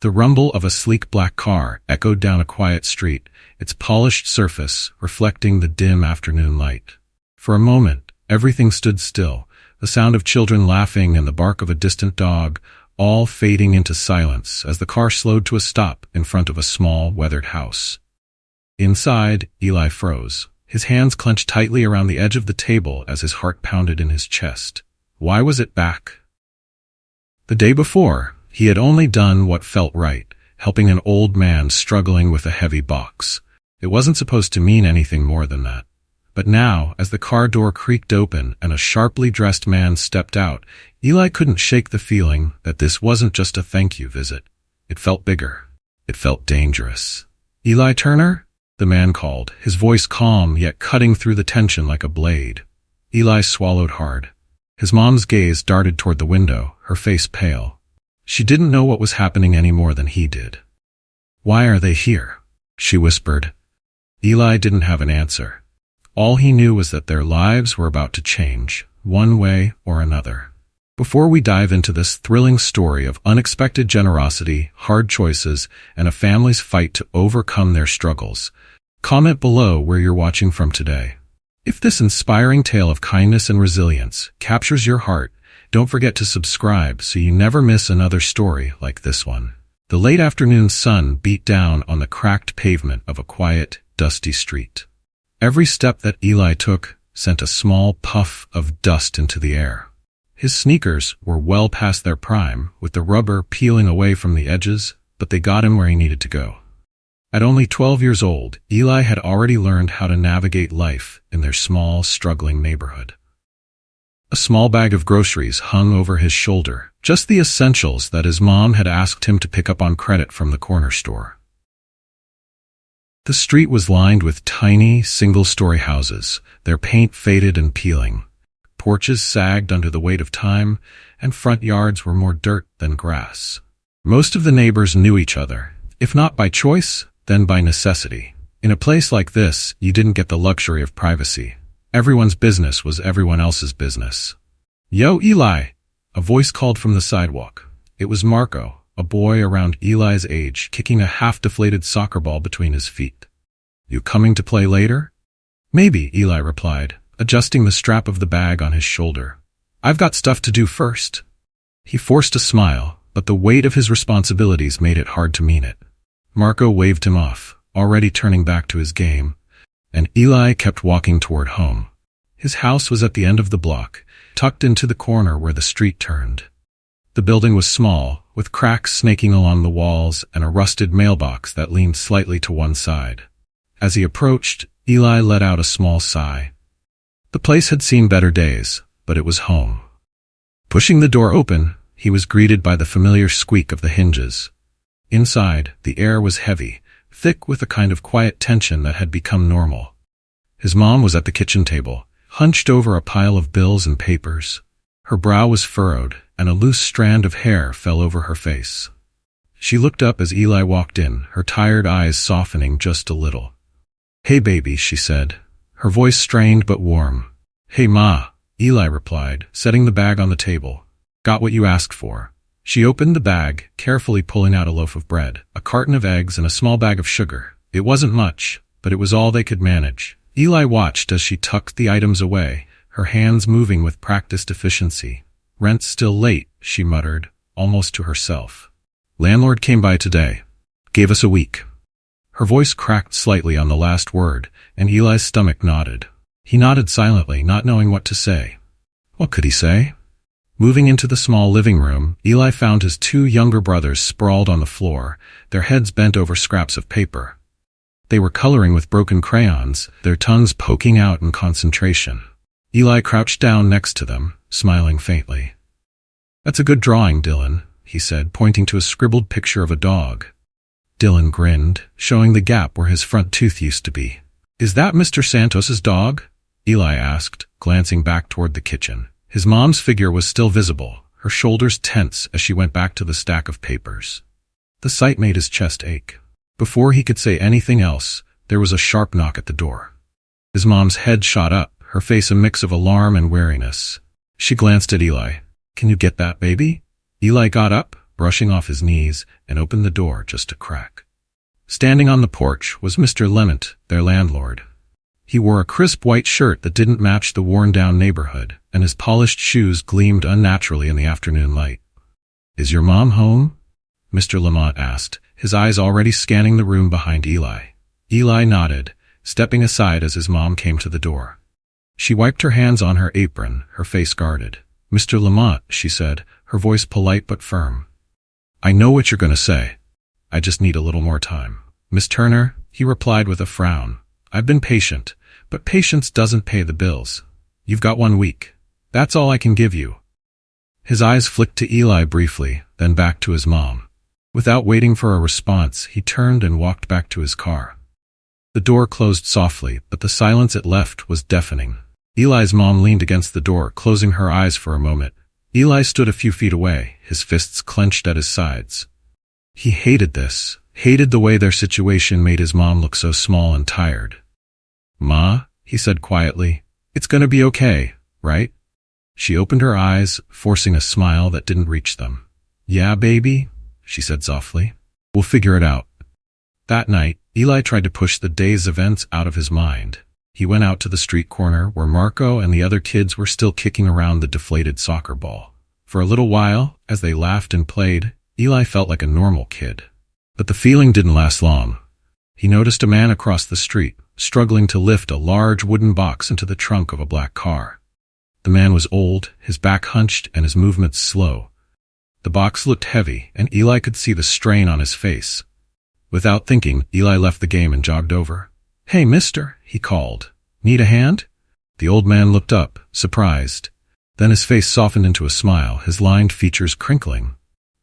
The rumble of a sleek black car echoed down a quiet street, its polished surface reflecting the dim afternoon light. For a moment, everything stood still, the sound of children laughing and the bark of a distant dog, all fading into silence as the car slowed to a stop in front of a small, weathered house. Inside, Eli froze, his hands clenched tightly around the edge of the table as his heart pounded in his chest. Why was it back? The day before, he had only done what felt right, helping an old man struggling with a heavy box. It wasn't supposed to mean anything more than that. But now, as the car door creaked open and a sharply dressed man stepped out, Eli couldn't shake the feeling that this wasn't just a thank you visit. It felt bigger. It felt dangerous. "Eli Turner?" the man called, his voice calm yet cutting through the tension like a blade. Eli swallowed hard. His mom's gaze darted toward the window, her face pale. She didn't know what was happening any more than he did. "Why are they here?" she whispered. Eli didn't have an answer. All he knew was that their lives were about to change, one way or another. Before we dive into this thrilling story of unexpected generosity, hard choices, and a family's fight to overcome their struggles, comment below where you're watching from today. If this inspiring tale of kindness and resilience captures your heart, don't forget to subscribe so you never miss another story like this one. The late afternoon sun beat down on the cracked pavement of a quiet, dusty street. Every step that Eli took sent a small puff of dust into the air. His sneakers were well past their prime, with the rubber peeling away from the edges, but they got him where he needed to go. At only 12 years old, Eli had already learned how to navigate life in their small, struggling neighborhood. A small bag of groceries hung over his shoulder, just the essentials that his mom had asked him to pick up on credit from the corner store. The street was lined with tiny, single-story houses, their paint faded and peeling. Porches sagged under the weight of time, and front yards were more dirt than grass. Most of the neighbors knew each other, if not by choice, then by necessity. In a place like this, you didn't get the luxury of privacy. Everyone's business was everyone else's business. "Yo, Eli!" a voice called from the sidewalk. It was Marco, a boy around Eli's age, kicking a half-deflated soccer ball between his feet. "You coming to play later?" "Maybe," Eli replied, adjusting the strap of the bag on his shoulder. "I've got stuff to do first." He forced a smile, but the weight of his responsibilities made it hard to mean it. Marco waved him off, already turning back to his game, and Eli kept walking toward home. His house was at the end of the block, tucked into the corner where the street turned. The building was small, with cracks snaking along the walls and a rusted mailbox that leaned slightly to one side. As he approached, Eli let out a small sigh. The place had seen better days, but it was home. Pushing the door open, he was greeted by the familiar squeak of the hinges. Inside, the air was heavy, thick with a kind of quiet tension that had become normal. His mom was at the kitchen table, hunched over a pile of bills and papers. Her brow was furrowed, and a loose strand of hair fell over her face. She looked up as Eli walked in, her tired eyes softening just a little. "Hey, baby," she said, her voice strained but warm. "Hey, Ma," Eli replied, setting the bag on the table. "Got what you asked for." She opened the bag, carefully pulling out a loaf of bread, a carton of eggs, and a small bag of sugar. It wasn't much, but it was all they could manage. Eli watched as she tucked the items away, her hands moving with practiced efficiency. "Rent's still late," she muttered, almost to herself. "Landlord came by today. Gave us a week." Her voice cracked slightly on the last word, and Eli's stomach knotted. He nodded silently, not knowing what to say. What could he say? Moving into the small living room, Eli found his two younger brothers sprawled on the floor, their heads bent over scraps of paper. They were coloring with broken crayons, their tongues poking out in concentration. Eli crouched down next to them, smiling faintly. "That's a good drawing, Dylan," he said, pointing to a scribbled picture of a dog. Dylan grinned, showing the gap where his front tooth used to be. "Is that Mr. Santos's dog?" Eli asked, glancing back toward the kitchen. His mom's figure was still visible, her shoulders tense as she went back to the stack of papers. The sight made his chest ache. Before he could say anything else, there was a sharp knock at the door. His mom's head shot up, her face a mix of alarm and wariness. She glanced at Eli. "Can you get that, baby?" Eli got up, brushing off his knees, and opened the door just a crack. Standing on the porch was Mr. Lement, their landlord. He wore a crisp white shirt that didn't match the worn-down neighborhood, and his polished shoes gleamed unnaturally in the afternoon light. "Is your mom home?" Mr. Lement asked, his eyes already scanning the room behind Eli. Eli nodded, stepping aside as his mom came to the door. She wiped her hands on her apron, her face guarded. "Mr. Lement," she said, her voice polite but firm. "I know what you're going to say. I just need a little more time." "Miss Turner," he replied with a frown, "I've been patient, but patience doesn't pay the bills. You've got 1 week. That's all I can give you." His eyes flicked to Eli briefly, then back to his mom. Without waiting for a response, he turned and walked back to his car. The door closed softly, but the silence it left was deafening. Eli's mom leaned against the door, closing her eyes for a moment. Eli stood a few feet away, his fists clenched at his sides. He hated this, hated the way their situation made his mom look so small and tired. "Ma," he said quietly, "it's gonna be okay, right?" She opened her eyes, forcing a smile that didn't reach them. "Yeah, baby," she said softly. "We'll figure it out." That night, Eli tried to push the day's events out of his mind. He went out to the street corner where Marco and the other kids were still kicking around the deflated soccer ball. For a little while, as they laughed and played, Eli felt like a normal kid. But the feeling didn't last long. He noticed a man across the street, struggling to lift a large wooden box into the trunk of a black car. The man was old, his back hunched, and his movements slow. The box looked heavy, and Eli could see the strain on his face. Without thinking, Eli left the game and jogged over. "Hey, mister," he called. "Need a hand?" The old man looked up, surprised. Then his face softened into a smile, his lined features crinkling.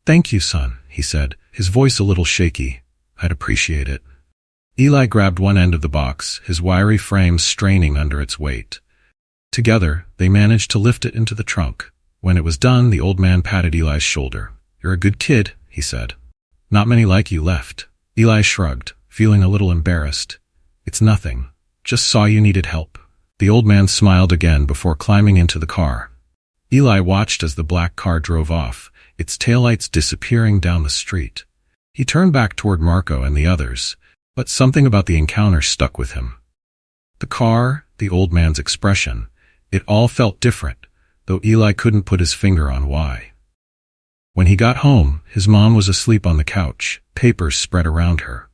"Thank you, son," he said, his voice a little shaky. "I'd appreciate it." Eli grabbed one end of the box, his wiry frame straining under its weight. Together, they managed to lift it into the trunk. When it was done, the old man patted Eli's shoulder. "You're a good kid," he said. "Not many like you left." Eli shrugged, feeling a little embarrassed. "It's nothing. Just saw you needed help." The old man smiled again before climbing into the car. Eli watched as the black car drove off, its taillights disappearing down the street. He turned back toward Marco and the others, but something about the encounter stuck with him. The car, the old man's expression, it all felt different, though Eli couldn't put his finger on why. When he got home, his mom was asleep on the couch, papers spread around her.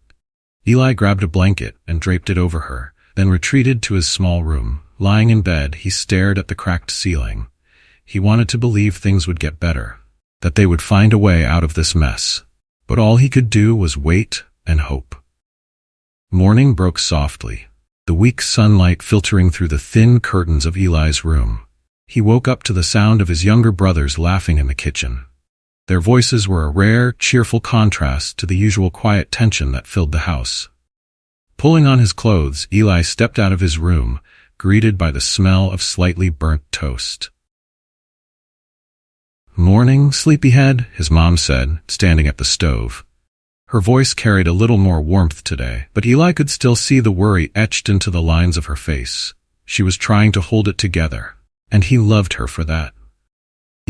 Eli grabbed a blanket and draped it over her, then retreated to his small room. Lying in bed, he stared at the cracked ceiling. He wanted to believe things would get better, that they would find a way out of this mess. But all he could do was wait and hope. Morning broke softly, the weak sunlight filtering through the thin curtains of Eli's room. He woke up to the sound of his younger brothers laughing in the kitchen. Their voices were a rare, cheerful contrast to the usual quiet tension that filled the house. Pulling on his clothes, Eli stepped out of his room, greeted by the smell of slightly burnt toast. "Morning, sleepyhead," his mom said, standing at the stove. Her voice carried a little more warmth today, but Eli could still see the worry etched into the lines of her face. She was trying to hold it together, and he loved her for that.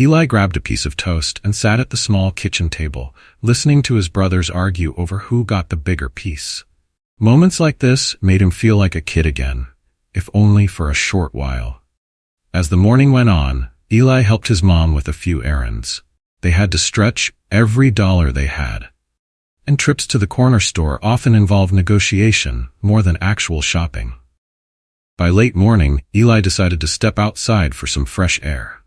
Eli grabbed a piece of toast and sat at the small kitchen table, listening to his brothers argue over who got the bigger piece. Moments like this made him feel like a kid again, if only for a short while. As the morning went on, Eli helped his mom with a few errands. They had to stretch every dollar they had. And trips to the corner store often involved negotiation more than actual shopping. By late morning, Eli decided to step outside for some fresh air.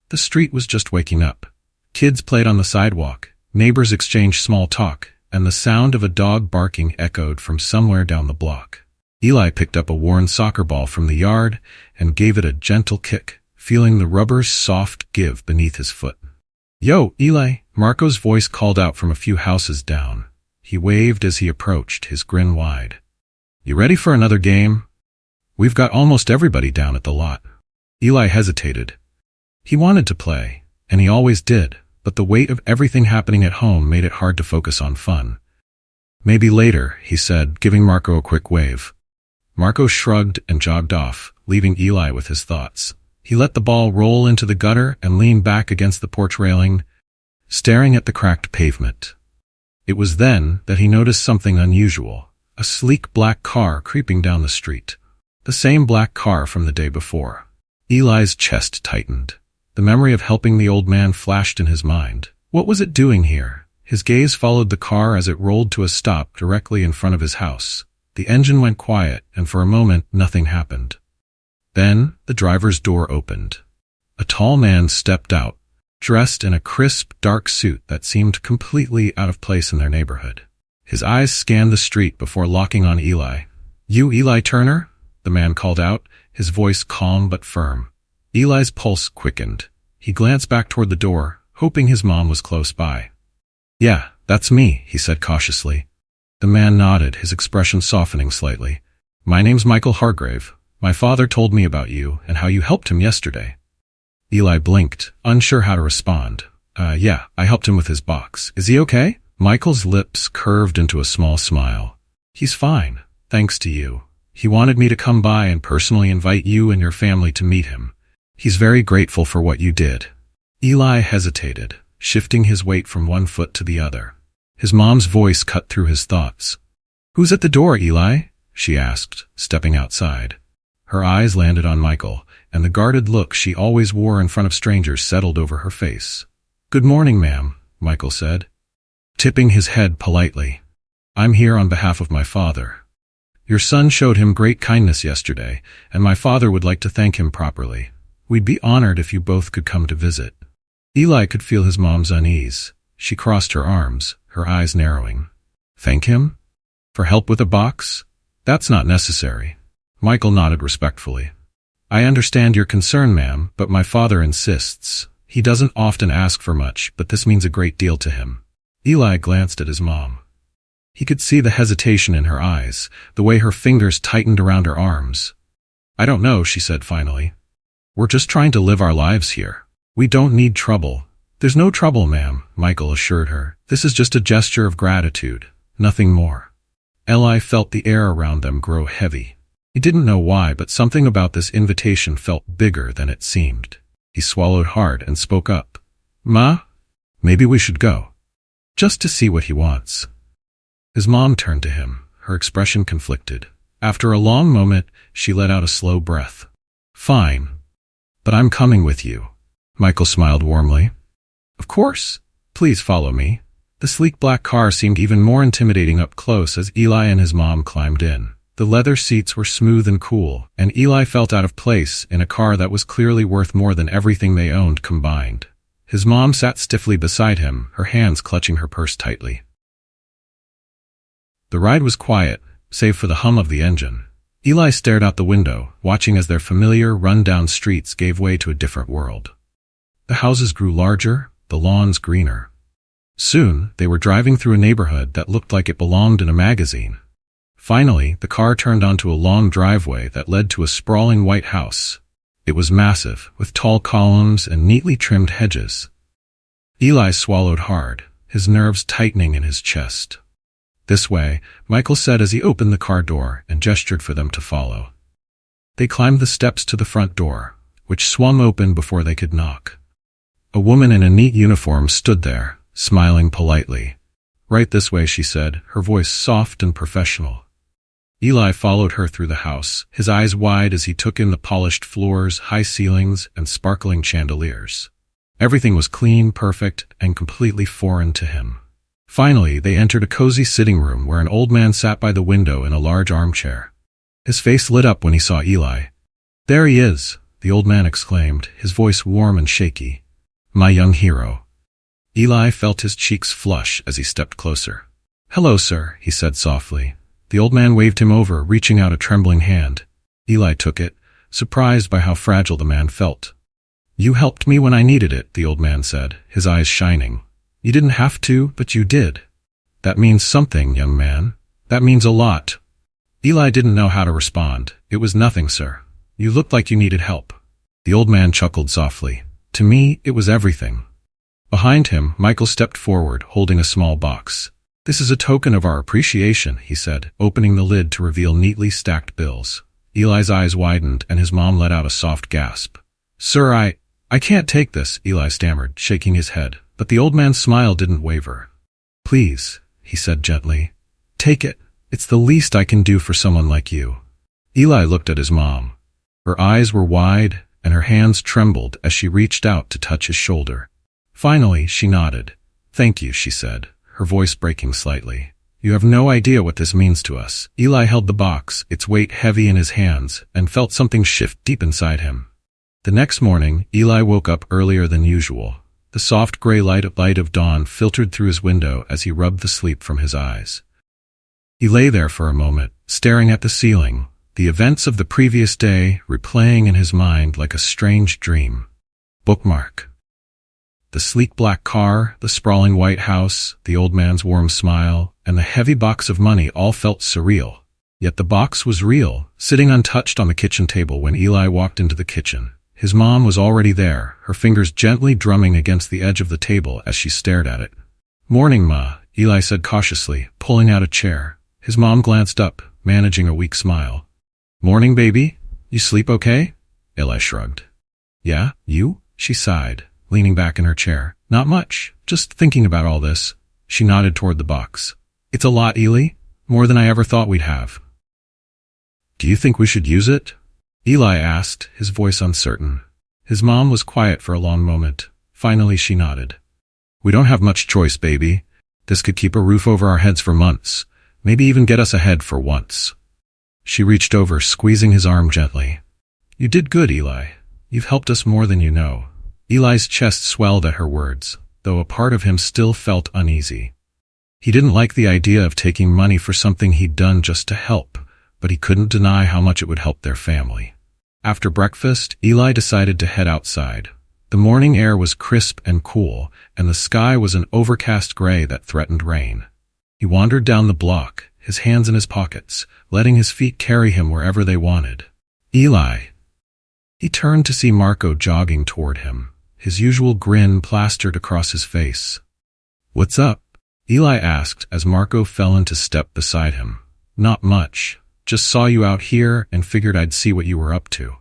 The street was just waking up. Kids played on the sidewalk, neighbors exchanged small talk, and the sound of a dog barking echoed from somewhere down the block. Eli picked up a worn soccer ball from the yard and gave it a gentle kick, feeling the rubber's soft give beneath his foot. "Yo, Eli," Marco's voice called out from a few houses down. He waved as he approached, his grin wide. "You ready for another game? We've got almost everybody down at the lot." Eli hesitated. He wanted to play, and he always did, but the weight of everything happening at home made it hard to focus on fun. "Maybe later," he said, giving Marco a quick wave. Marco shrugged and jogged off, leaving Eli with his thoughts. He let the ball roll into the gutter and leaned back against the porch railing, staring at the cracked pavement. It was then that he noticed something unusual, a sleek black car creeping down the street. The same black car from the day before. Eli's chest tightened. The memory of helping the old man flashed in his mind. What was it doing here? His gaze followed the car as it rolled to a stop directly in front of his house. The engine went quiet, and for a moment, nothing happened. Then, the driver's door opened. A tall man stepped out, dressed in a crisp, dark suit that seemed completely out of place in their neighborhood. His eyes scanned the street before locking on Eli. "You Eli Turner?" the man called out, his voice calm but firm. Eli's pulse quickened. He glanced back toward the door, hoping his mom was close by. "Yeah, that's me," he said cautiously. The man nodded, his expression softening slightly. "My name's Michael Hargrave. My father told me about you and how you helped him yesterday." Eli blinked, unsure how to respond. Yeah, I helped him with his box. Is he okay?" Michael's lips curved into a small smile. "He's fine, thanks to you. He wanted me to come by and personally invite you and your family to meet him. He's very grateful for what you did." Eli hesitated, shifting his weight from one foot to the other. His mom's voice cut through his thoughts. "Who's at the door, Eli?" she asked, stepping outside. Her eyes landed on Michael, and the guarded look she always wore in front of strangers settled over her face. "Good morning, ma'am," Michael said, tipping his head politely. "I'm here on behalf of my father. Your son showed him great kindness yesterday, and my father would like to thank him properly. We'd be honored if you both could come to visit." Eli could feel his mom's unease. She crossed her arms, her eyes narrowing. "Thank him? For help with a box? That's not necessary." Michael nodded respectfully. "I understand your concern, ma'am, but my father insists. He doesn't often ask for much, but this means a great deal to him." Eli glanced at his mom. He could see the hesitation in her eyes, the way her fingers tightened around her arms. "I don't know," she said finally. "We're just trying to live our lives here. We don't need trouble." "There's no trouble, ma'am," Michael assured her. "This is just a gesture of gratitude, nothing more." Eli felt the air around them grow heavy. He didn't know why, but something about this invitation felt bigger than it seemed. He swallowed hard and spoke up. "Ma, maybe we should go. Just to see what he wants." His mom turned to him, her expression conflicted. After a long moment, she let out a slow breath. "Fine. But I'm coming with you." Michael smiled warmly. "Of course. Please follow me." The sleek black car seemed even more intimidating up close as Eli and his mom climbed in. The leather seats were smooth and cool, and Eli felt out of place in a car that was clearly worth more than everything they owned combined. His mom sat stiffly beside him, her hands clutching her purse tightly. The ride was quiet, save for the hum of the engine. Eli stared out the window, watching as their familiar, run-down streets gave way to a different world. The houses grew larger, the lawns greener. Soon, they were driving through a neighborhood that looked like it belonged in a magazine. Finally, the car turned onto a long driveway that led to a sprawling white house. It was massive, with tall columns and neatly trimmed hedges. Eli swallowed hard, his nerves tightening in his chest. "This way," Michael said as he opened the car door and gestured for them to follow. They climbed the steps to the front door, which swung open before they could knock. A woman in a neat uniform stood there, smiling politely. "Right this way," she said, her voice soft and professional. Eli followed her through the house, his eyes wide as he took in the polished floors, high ceilings, and sparkling chandeliers. Everything was clean, perfect, and completely foreign to him. Finally, they entered a cozy sitting room where an old man sat by the window in a large armchair. His face lit up when he saw Eli. "There he is," the old man exclaimed, his voice warm and shaky. "My young hero." Eli felt his cheeks flush as he stepped closer. "Hello, sir," he said softly. The old man waved him over, reaching out a trembling hand. Eli took it, surprised by how fragile the man felt. "You helped me when I needed it," the old man said, his eyes shining. "You didn't have to, but you did. That means something, young man. That means a lot." Eli didn't know how to respond. "It was nothing, sir. You looked like you needed help." The old man chuckled softly. "To me, it was everything." Behind him, Michael stepped forward, holding a small box. "This is a token of our appreciation," he said, opening the lid to reveal neatly stacked bills. Eli's eyes widened, and his mom let out a soft gasp. "Sir, I can't take this," Eli stammered, shaking his head. but the old man's smile didn't waver. "Please," he said gently. "Take it. It's the least I can do for someone like you." Eli looked at his mom. Her eyes were wide, and her hands trembled as she reached out to touch his shoulder. Finally, she nodded. "Thank you," she said, her voice breaking slightly. "You have no idea what this means to us." Eli held the box, its weight heavy in his hands, and felt something shift deep inside him. The next morning, Eli woke up earlier than usual. The soft gray light of dawn filtered through his window as he rubbed the sleep from his eyes. He lay there for a moment, staring at the ceiling, the events of the previous day replaying in his mind like a strange dream. Bookmark. The sleek black car, the sprawling white house, the old man's warm smile, and the heavy box of money all felt surreal. Yet the box was real, sitting untouched on the kitchen table when Eli walked into the kitchen. His mom was already there, her fingers gently drumming against the edge of the table as she stared at it. "Morning, Ma," Eli said cautiously, pulling out a chair. His mom glanced up, managing a weak smile. "Morning, baby. You sleep okay?" Eli shrugged. "Yeah, you?" she sighed, leaning back in her chair. "Not much, just thinking about all this." She nodded toward the box. "It's a lot, Eli. More than I ever thought we'd have." "Do you think we should use it?" Eli asked, his voice uncertain. His mom was quiet for a long moment. Finally, she nodded. "We don't have much choice, baby. This could keep a roof over our heads for months, maybe even get us ahead for once." She reached over, squeezing his arm gently. "You did good, Eli. You've helped us more than you know." Eli's chest swelled at her words, though a part of him still felt uneasy. He didn't like the idea of taking money for something he'd done just to help, but he couldn't deny how much it would help their family. After breakfast, Eli decided to head outside. The morning air was crisp and cool, and the sky was an overcast gray that threatened rain. He wandered down the block, his hands in his pockets, letting his feet carry him wherever they wanted. "Eli." He turned to see Marco jogging toward him, his usual grin plastered across his face. "What's up?" Eli asked as Marco fell into step beside him. "Not much. Just saw you out here and figured I'd see what you were up to."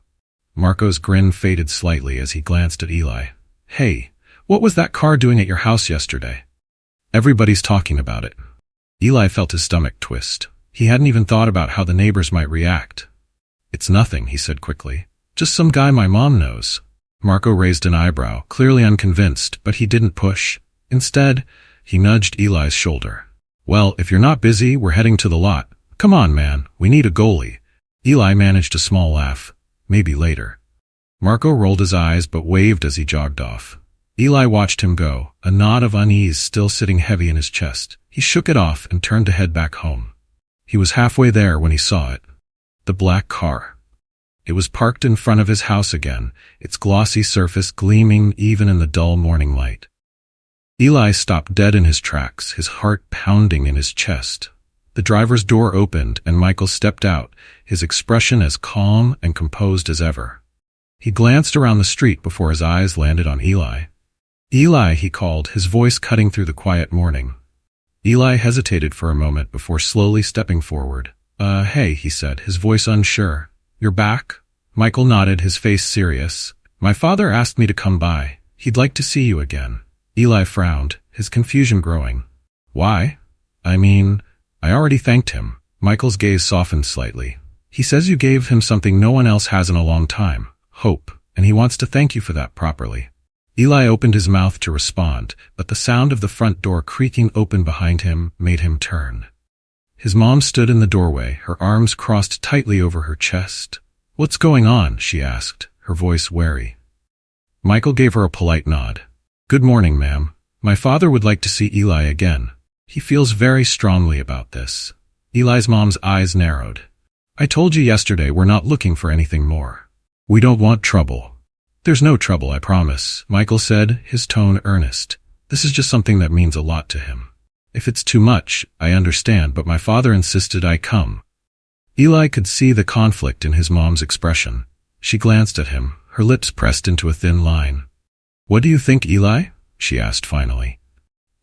Marco's grin faded slightly as he glanced at Eli. "Hey, what was that car doing at your house yesterday?" "Everybody's talking about it." Eli felt his stomach twist. He hadn't even thought about how the neighbors might react. "It's nothing," he said quickly. "Just some guy my mom knows." Marco raised an eyebrow, clearly unconvinced, but he didn't push. Instead, he nudged Eli's shoulder. "Well, if you're not busy, we're heading to the lot. Come on, man, we need a goalie." Eli managed a small laugh. "Maybe later." Marco rolled his eyes but waved as he jogged off. Eli watched him go, a knot of unease still sitting heavy in his chest. He shook it off and turned to head back home. He was halfway there when he saw it. The black car. It was parked in front of his house again, its glossy surface gleaming even in the dull morning light. Eli stopped dead in his tracks, his heart pounding in his chest. The driver's door opened and Michael stepped out, his expression as calm and composed as ever. He glanced around the street before his eyes landed on Eli. "Eli," he called, his voice cutting through the quiet morning. Eli hesitated for a moment before slowly stepping forward. Hey," he said, his voice unsure. "You're back?" Michael nodded, his face serious. "My father asked me to come by. He'd like to see you again." Eli frowned, his confusion growing. "Why?" I already thanked him." Michael's gaze softened slightly. "He says you gave him something no one else has in a long time, hope, and he wants to thank you for that properly." Eli opened his mouth to respond, but the sound of the front door creaking open behind him made him turn. His mom stood in the doorway, her arms crossed tightly over her chest. "What's going on?" she asked, her voice wary. Michael gave her a polite nod. "Good morning, ma'am. My father would like to see Eli again. He feels very strongly about this." Eli's mom's eyes narrowed. "I told you yesterday we're not looking for anything more. We don't want trouble." "There's no trouble, I promise," Michael said, his tone earnest. "This is just something that means a lot to him. If it's too much, I understand, but my father insisted I come." Eli could see the conflict in his mom's expression. She glanced at him, her lips pressed into a thin line. "What do you think, Eli?" she asked finally.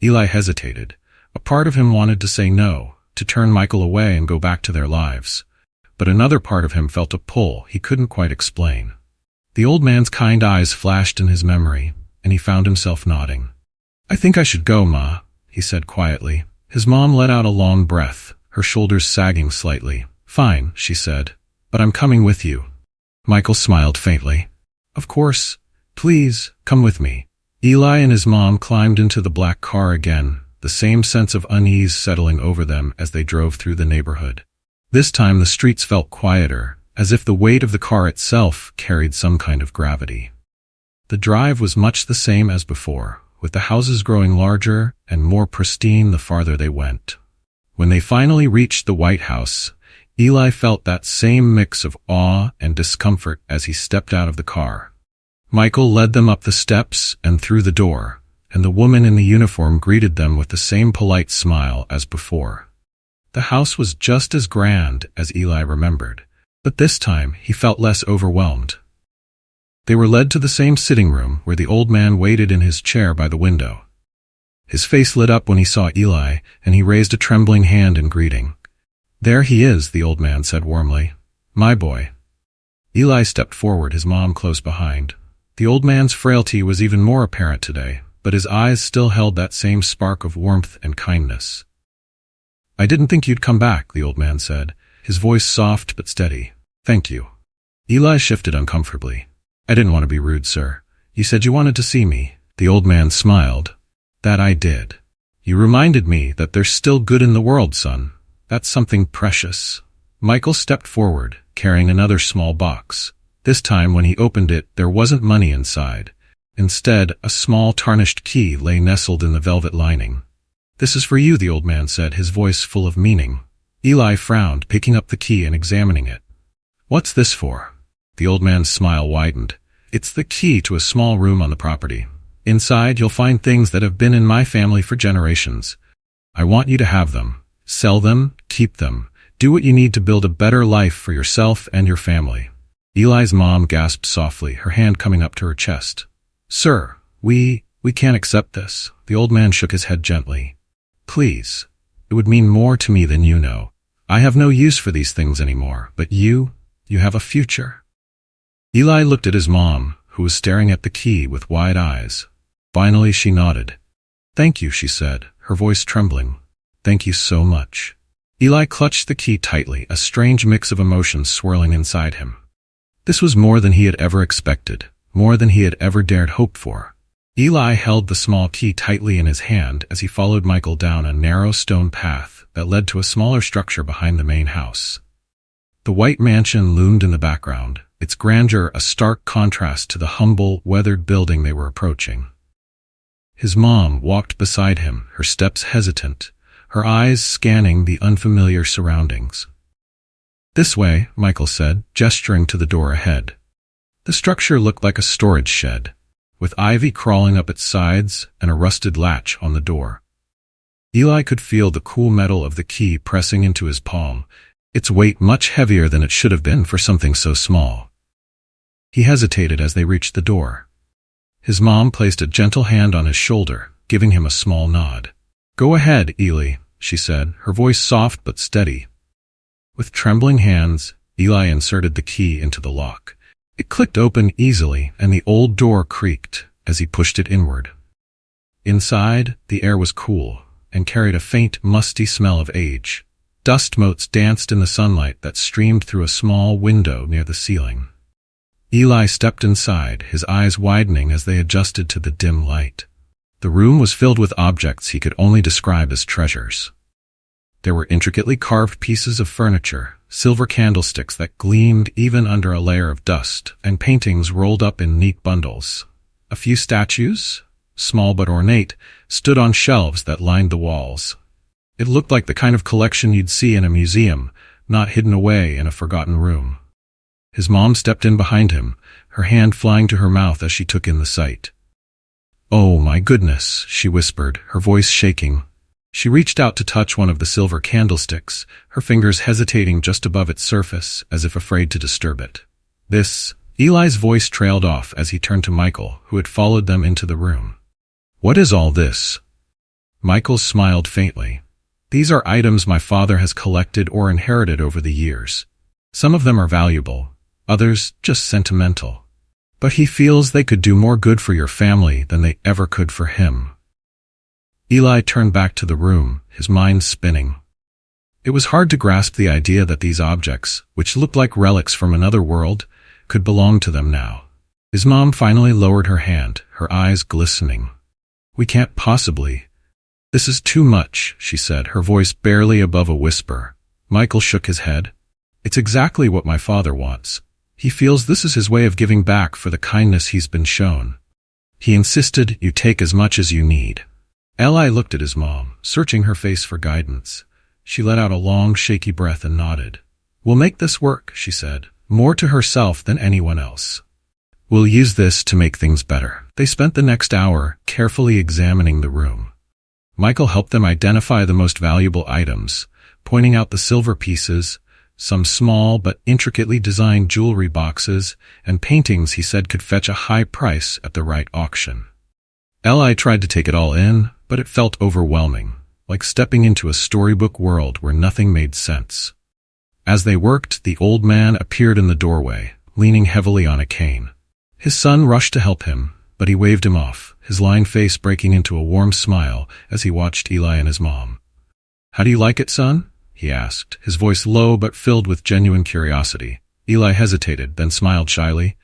Eli hesitated. A part of him wanted to say no, to turn Michael away and go back to their lives. But another part of him felt a pull he couldn't quite explain. The old man's kind eyes flashed in his memory, and he found himself nodding. I think I should go, Ma, he said quietly. His mom let out a long breath, her shoulders sagging slightly. Fine, she said, but I'm coming with you. Michael smiled faintly. Of course. Please, come with me. Eli and his mom climbed into the black car again, the same sense of unease settling over them as they drove through the neighborhood. This time the streets felt quieter, as if the weight of the car itself carried some kind of gravity. The drive was much the same as before, with the houses growing larger and more pristine the farther they went. When they finally reached the White House, Eli felt that same mix of awe and discomfort as he stepped out of the car. Michael led them up the steps and through the door, and the woman in the uniform greeted them with the same polite smile as before. The house was just as grand as Eli remembered, but this time he felt less overwhelmed. They were led to the same sitting room where the old man waited in his chair by the window. His face lit up when he saw Eli, and he raised a trembling hand in greeting. There he is, the old man said warmly. My boy. Eli stepped forward, his mom close behind. The old man's frailty was even more apparent today, but his eyes still held that same spark of warmth and kindness. I didn't think you'd come back, the old man said, his voice soft but steady. Thank you. Eli shifted uncomfortably. I didn't want to be rude, sir. You said you wanted to see me. The old man smiled. That I did. You reminded me that there's still good in the world, son. That's something precious. Michael stepped forward, carrying another small box. This time, when he opened it, there wasn't money inside. Instead, a small tarnished key lay nestled in the velvet lining. This is for you, the old man said, his voice full of meaning. Eli frowned, picking up the key and examining it. What's this for? The old man's smile widened. It's the key to a small room on the property. Inside, you'll find things that have been in my family for generations. I want you to have them. Sell them, keep them. Do what you need to build a better life for yourself and your family. Eli's mom gasped softly, her hand coming up to her chest. Sir, we can't accept this. The old man shook his head gently. Please. It would mean more to me than you know. I have no use for these things anymore, but you have a future. Eli looked at his mom, who was staring at the key with wide eyes. Finally, she nodded. Thank you, she said, her voice trembling. Thank you so much. Eli clutched the key tightly, a strange mix of emotions swirling inside him. This was more than he had ever expected, more than he had ever dared hope for. Eli held the small key tightly in his hand as he followed Michael down a narrow stone path that led to a smaller structure behind the main house. The white mansion loomed in the background, its grandeur a stark contrast to the humble, weathered building they were approaching. His mom walked beside him, her steps hesitant, her eyes scanning the unfamiliar surroundings. This way, Michael said, gesturing to the door ahead. The structure looked like a storage shed, with ivy crawling up its sides and a rusted latch on the door. Eli could feel the cool metal of the key pressing into his palm, its weight much heavier than it should have been for something so small. He hesitated as they reached the door. His mom placed a gentle hand on his shoulder, giving him a small nod. Go ahead, Eli, she said, her voice soft but steady. With trembling hands, Eli inserted the key into the lock. It clicked open easily, and the old door creaked as he pushed it inward. Inside, the air was cool and carried a faint, musty smell of age. Dust motes danced in the sunlight that streamed through a small window near the ceiling. Eli stepped inside, his eyes widening as they adjusted to the dim light. The room was filled with objects he could only describe as treasures. There were intricately carved pieces of furniture, silver candlesticks that gleamed even under a layer of dust, and paintings rolled up in neat bundles. A few statues, small but ornate, stood on shelves that lined the walls. It looked like the kind of collection you'd see in a museum, not hidden away in a forgotten room. His mom stepped in behind him, her hand flying to her mouth as she took in the sight. Oh my goodness, she whispered, her voice shaking. She reached out to touch one of the silver candlesticks, her fingers hesitating just above its surface, as if afraid to disturb it. Eli's voice trailed off as he turned to Michael, who had followed them into the room. What is all this? Michael smiled faintly. These are items my father has collected or inherited over the years. Some of them are valuable, others just sentimental. But he feels they could do more good for your family than they ever could for him. Eli turned back to the room, his mind spinning. It was hard to grasp the idea that these objects, which looked like relics from another world, could belong to them now. His mom finally lowered her hand, her eyes glistening. "We can't possibly. This is too much," she said, her voice barely above a whisper. Michael shook his head. "It's exactly what my father wants. He feels this is his way of giving back for the kindness he's been shown. He insisted you take as much as you need." Eli looked at his mom, searching her face for guidance. She let out a long, shaky breath and nodded. "We'll make this work," she said, more to herself than anyone else. "We'll use this to make things better." They spent the next hour carefully examining the room. Michael helped them identify the most valuable items, pointing out the silver pieces, some small but intricately designed jewelry boxes, and paintings he said could fetch a high price at the right auction. Eli tried to take it all in, but it felt overwhelming, like stepping into a storybook world where nothing made sense. As they worked, the old man appeared in the doorway, leaning heavily on a cane. His son rushed to help him, but he waved him off, his lined face breaking into a warm smile as he watched Eli and his mom. "How do you like it, son?" he asked, his voice low but filled with genuine curiosity. Eli hesitated, then smiled shyly.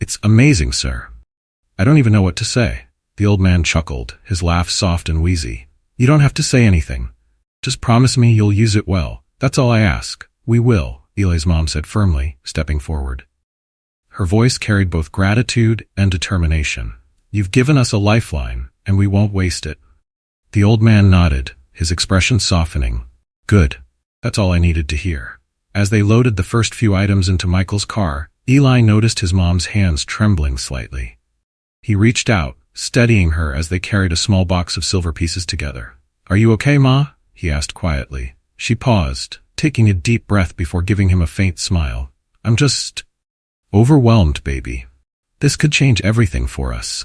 "It's amazing, sir." "I don't even know what to say." The old man chuckled, his laugh soft and wheezy. "You don't have to say anything. Just promise me you'll use it well. That's all I ask." "We will," Eli's mom said firmly, stepping forward. Her voice carried both gratitude and determination. "You've given us a lifeline, and we won't waste it." The old man nodded, his expression softening. "Good. That's all I needed to hear." As they loaded the first few items into Michael's car, Eli noticed his mom's hands trembling slightly. He reached out, steadying her as they carried a small box of silver pieces together. "Are you okay, Ma?" he asked quietly. She paused, taking a deep breath before giving him a faint smile. "I'm just overwhelmed, baby. This could change everything for us."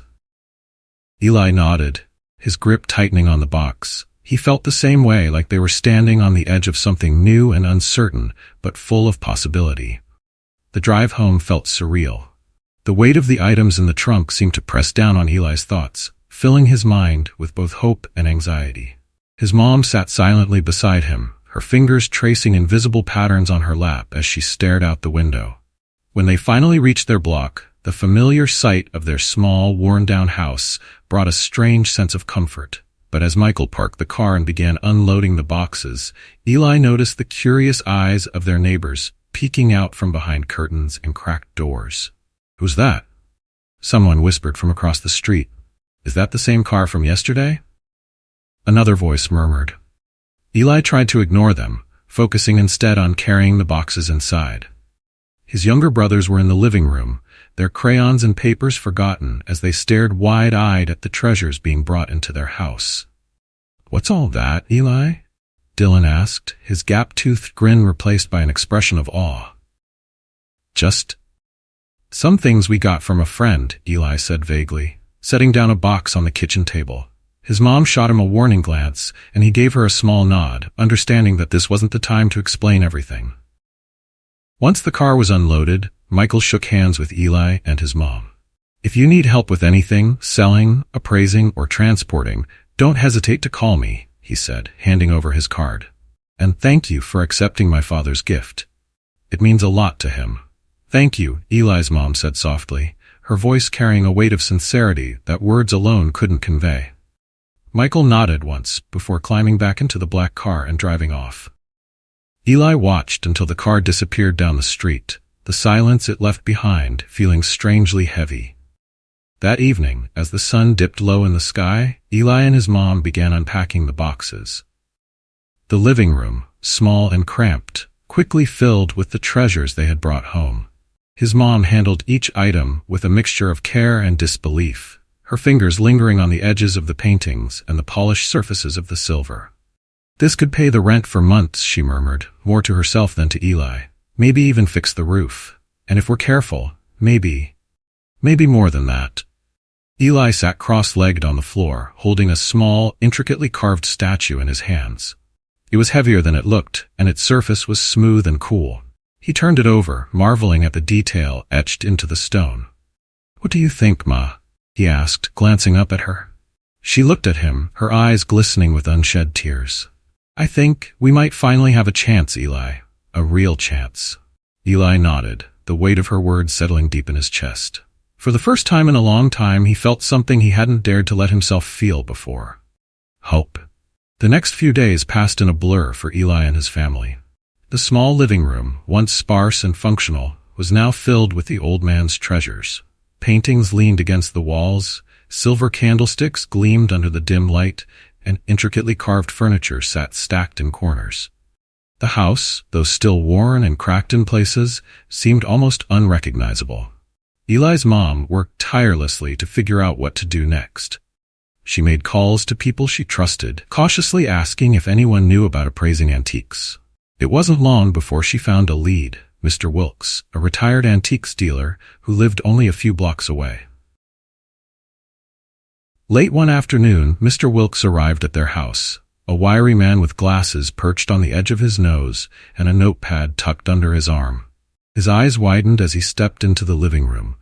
Eli nodded, his grip tightening on the box. He felt the same way, like they were standing on the edge of something new and uncertain, but full of possibility. The drive home felt surreal. The weight of the items in the trunk seemed to press down on Eli's thoughts, filling his mind with both hope and anxiety. His mom sat silently beside him, her fingers tracing invisible patterns on her lap as she stared out the window. When they finally reached their block, the familiar sight of their small, worn-down house brought a strange sense of comfort. But as Michael parked the car and began unloading the boxes, Eli noticed the curious eyes of their neighbors peeking out from behind curtains and cracked doors. "Who's that?" Someone whispered from across the street. "Is that the same car from yesterday?" Another voice murmured. Eli tried to ignore them, focusing instead on carrying the boxes inside. His younger brothers were in the living room, their crayons and papers forgotten as they stared wide-eyed at the treasures being brought into their house. "What's all that, Eli?" Dylan asked, his gap-toothed grin replaced by an expression of awe. "Just some things we got from a friend," Eli said vaguely, setting down a box on the kitchen table. His mom shot him a warning glance, and he gave her a small nod, understanding that this wasn't the time to explain everything. Once the car was unloaded, Michael shook hands with Eli and his mom. "If you need help with anything, selling, appraising, or transporting, don't hesitate to call me," he said, handing over his card. "And thank you for accepting my father's gift. It means a lot to him." "Thank you," Eli's mom said softly, her voice carrying a weight of sincerity that words alone couldn't convey. Michael nodded once before climbing back into the black car and driving off. Eli watched until the car disappeared down the street, the silence it left behind feeling strangely heavy. That evening, as the sun dipped low in the sky, Eli and his mom began unpacking the boxes. The living room, small and cramped, quickly filled with the treasures they had brought home. His mom handled each item with a mixture of care and disbelief, her fingers lingering on the edges of the paintings and the polished surfaces of the silver. "This could pay the rent for months," she murmured, more to herself than to Eli. "Maybe even fix the roof. And if we're careful, maybe more than that." Eli sat cross-legged on the floor, holding a small, intricately carved statue in his hands. It was heavier than it looked, and its surface was smooth and cool. He turned it over, marveling at the detail etched into the stone. "What do you think, Ma?" he asked, glancing up at her. She looked at him, her eyes glistening with unshed tears. I think we might finally have a chance, Eli. A real chance. Eli nodded, the weight of her words settling deep in his chest. For the first time in a long time, he felt something he hadn't dared to let himself feel before. Hope. The next few days passed in a blur for Eli and his family. The small living room, once sparse and functional, was now filled with the old man's treasures. Paintings leaned against the walls, silver candlesticks gleamed under the dim light, and intricately carved furniture sat stacked in corners. The house, though still worn and cracked in places, seemed almost unrecognizable. Eli's mom worked tirelessly to figure out what to do next. She made calls to people she trusted, cautiously asking if anyone knew about appraising antiques. It wasn't long before she found a lead, Mr. Wilkes, a retired antiques dealer who lived only a few blocks away. Late one afternoon, Mr. Wilkes arrived at their house, a wiry man with glasses perched on the edge of his nose and a notepad tucked under his arm. His eyes widened as he stepped into the living room,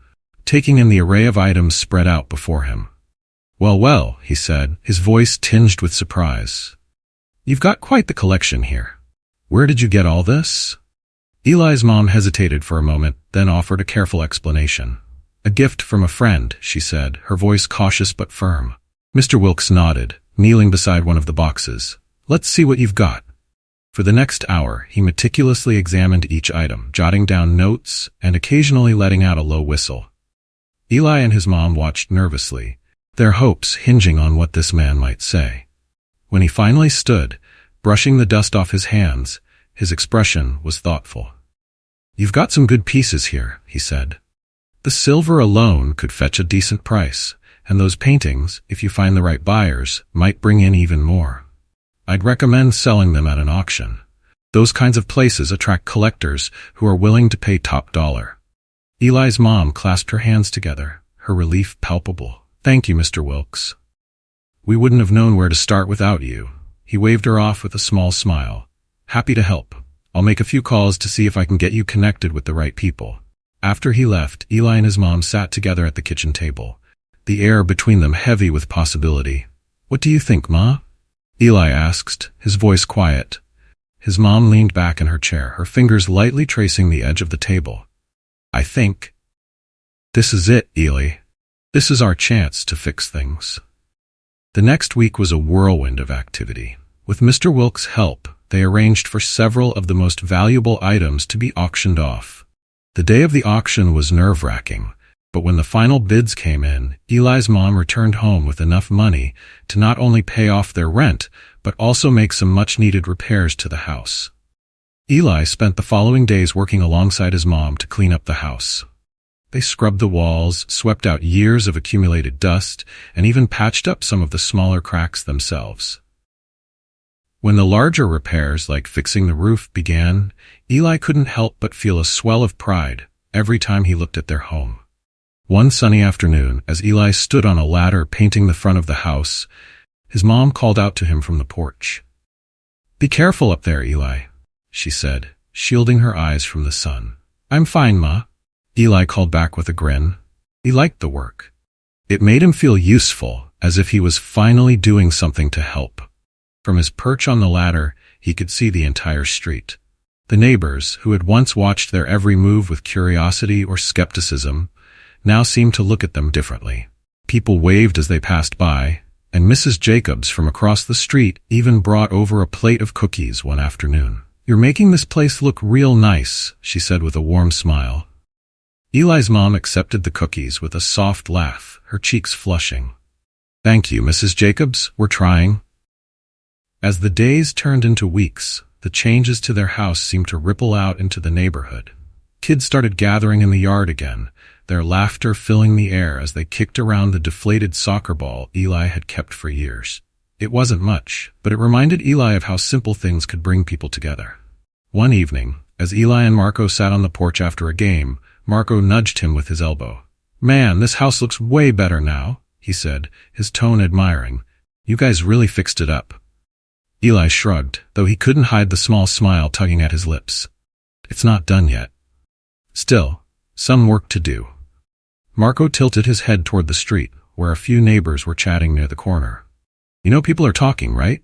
taking in the array of items spread out before him. Well, he said, his voice tinged with surprise. You've got quite the collection here. Where did you get all this? Eli's mom hesitated for a moment, then offered a careful explanation. A gift from a friend, she said, her voice cautious but firm. Mr. Wilkes nodded, kneeling beside one of the boxes. Let's see what you've got. For the next hour, he meticulously examined each item, jotting down notes and occasionally letting out a low whistle. Eli and his mom watched nervously, their hopes hinging on what this man might say. When he finally stood, brushing the dust off his hands, his expression was thoughtful. You've got some good pieces here, he said. The silver alone could fetch a decent price, and those paintings, if you find the right buyers, might bring in even more. I'd recommend selling them at an auction. Those kinds of places attract collectors who are willing to pay top dollar. Eli's mom clasped her hands together, her relief palpable. Thank you, Mr. Wilkes. We wouldn't have known where to start without you. He waved her off with a small smile. Happy to help. I'll make a few calls to see if I can get you connected with the right people. After he left, Eli and his mom sat together at the kitchen table, the air between them heavy with possibility. What do you think, Ma? Eli asked, his voice quiet. His mom leaned back in her chair, her fingers lightly tracing the edge of the table. I think. This is it, Eli. This is our chance to fix things. The next week was a whirlwind of activity. With Mr. Wilkes' help, they arranged for several of the most valuable items to be auctioned off. The day of the auction was nerve-wracking, but when the final bids came in, Eli's mom returned home with enough money to not only pay off their rent, but also make some much-needed repairs to the house. Eli spent the following days working alongside his mom to clean up the house. They scrubbed the walls, swept out years of accumulated dust, and even patched up some of the smaller cracks themselves. When the larger repairs, like fixing the roof, began, Eli couldn't help but feel a swell of pride every time he looked at their home. One sunny afternoon, as Eli stood on a ladder painting the front of the house, his mom called out to him from the porch. "Be careful up there, Eli," she said, shielding her eyes from the sun. "I'm fine, Ma," Eli called back with a grin. He liked the work. It made him feel useful, as if he was finally doing something to help. From his perch on the ladder, he could see the entire street. The neighbors, who had once watched their every move with curiosity or skepticism, now seemed to look at them differently. People waved as they passed by, and Mrs. Jacobs from across the street even brought over a plate of cookies one afternoon. "You're making this place look real nice," she said with a warm smile. Eli's mom accepted the cookies with a soft laugh, her cheeks flushing. "Thank you, Mrs. Jacobs, we're trying." As the days turned into weeks, the changes to their house seemed to ripple out into the neighborhood. Kids started gathering in the yard again, their laughter filling the air as they kicked around the deflated soccer ball Eli had kept for years. It wasn't much, but it reminded Eli of how simple things could bring people together. One evening, as Eli and Marco sat on the porch after a game, Marco nudged him with his elbow. "Man, this house looks way better now," he said, his tone admiring. "You guys really fixed it up." Eli shrugged, though he couldn't hide the small smile tugging at his lips. "It's not done yet. Still, some work to do." Marco tilted his head toward the street, where a few neighbors were chatting near the corner. You know, people are talking, right?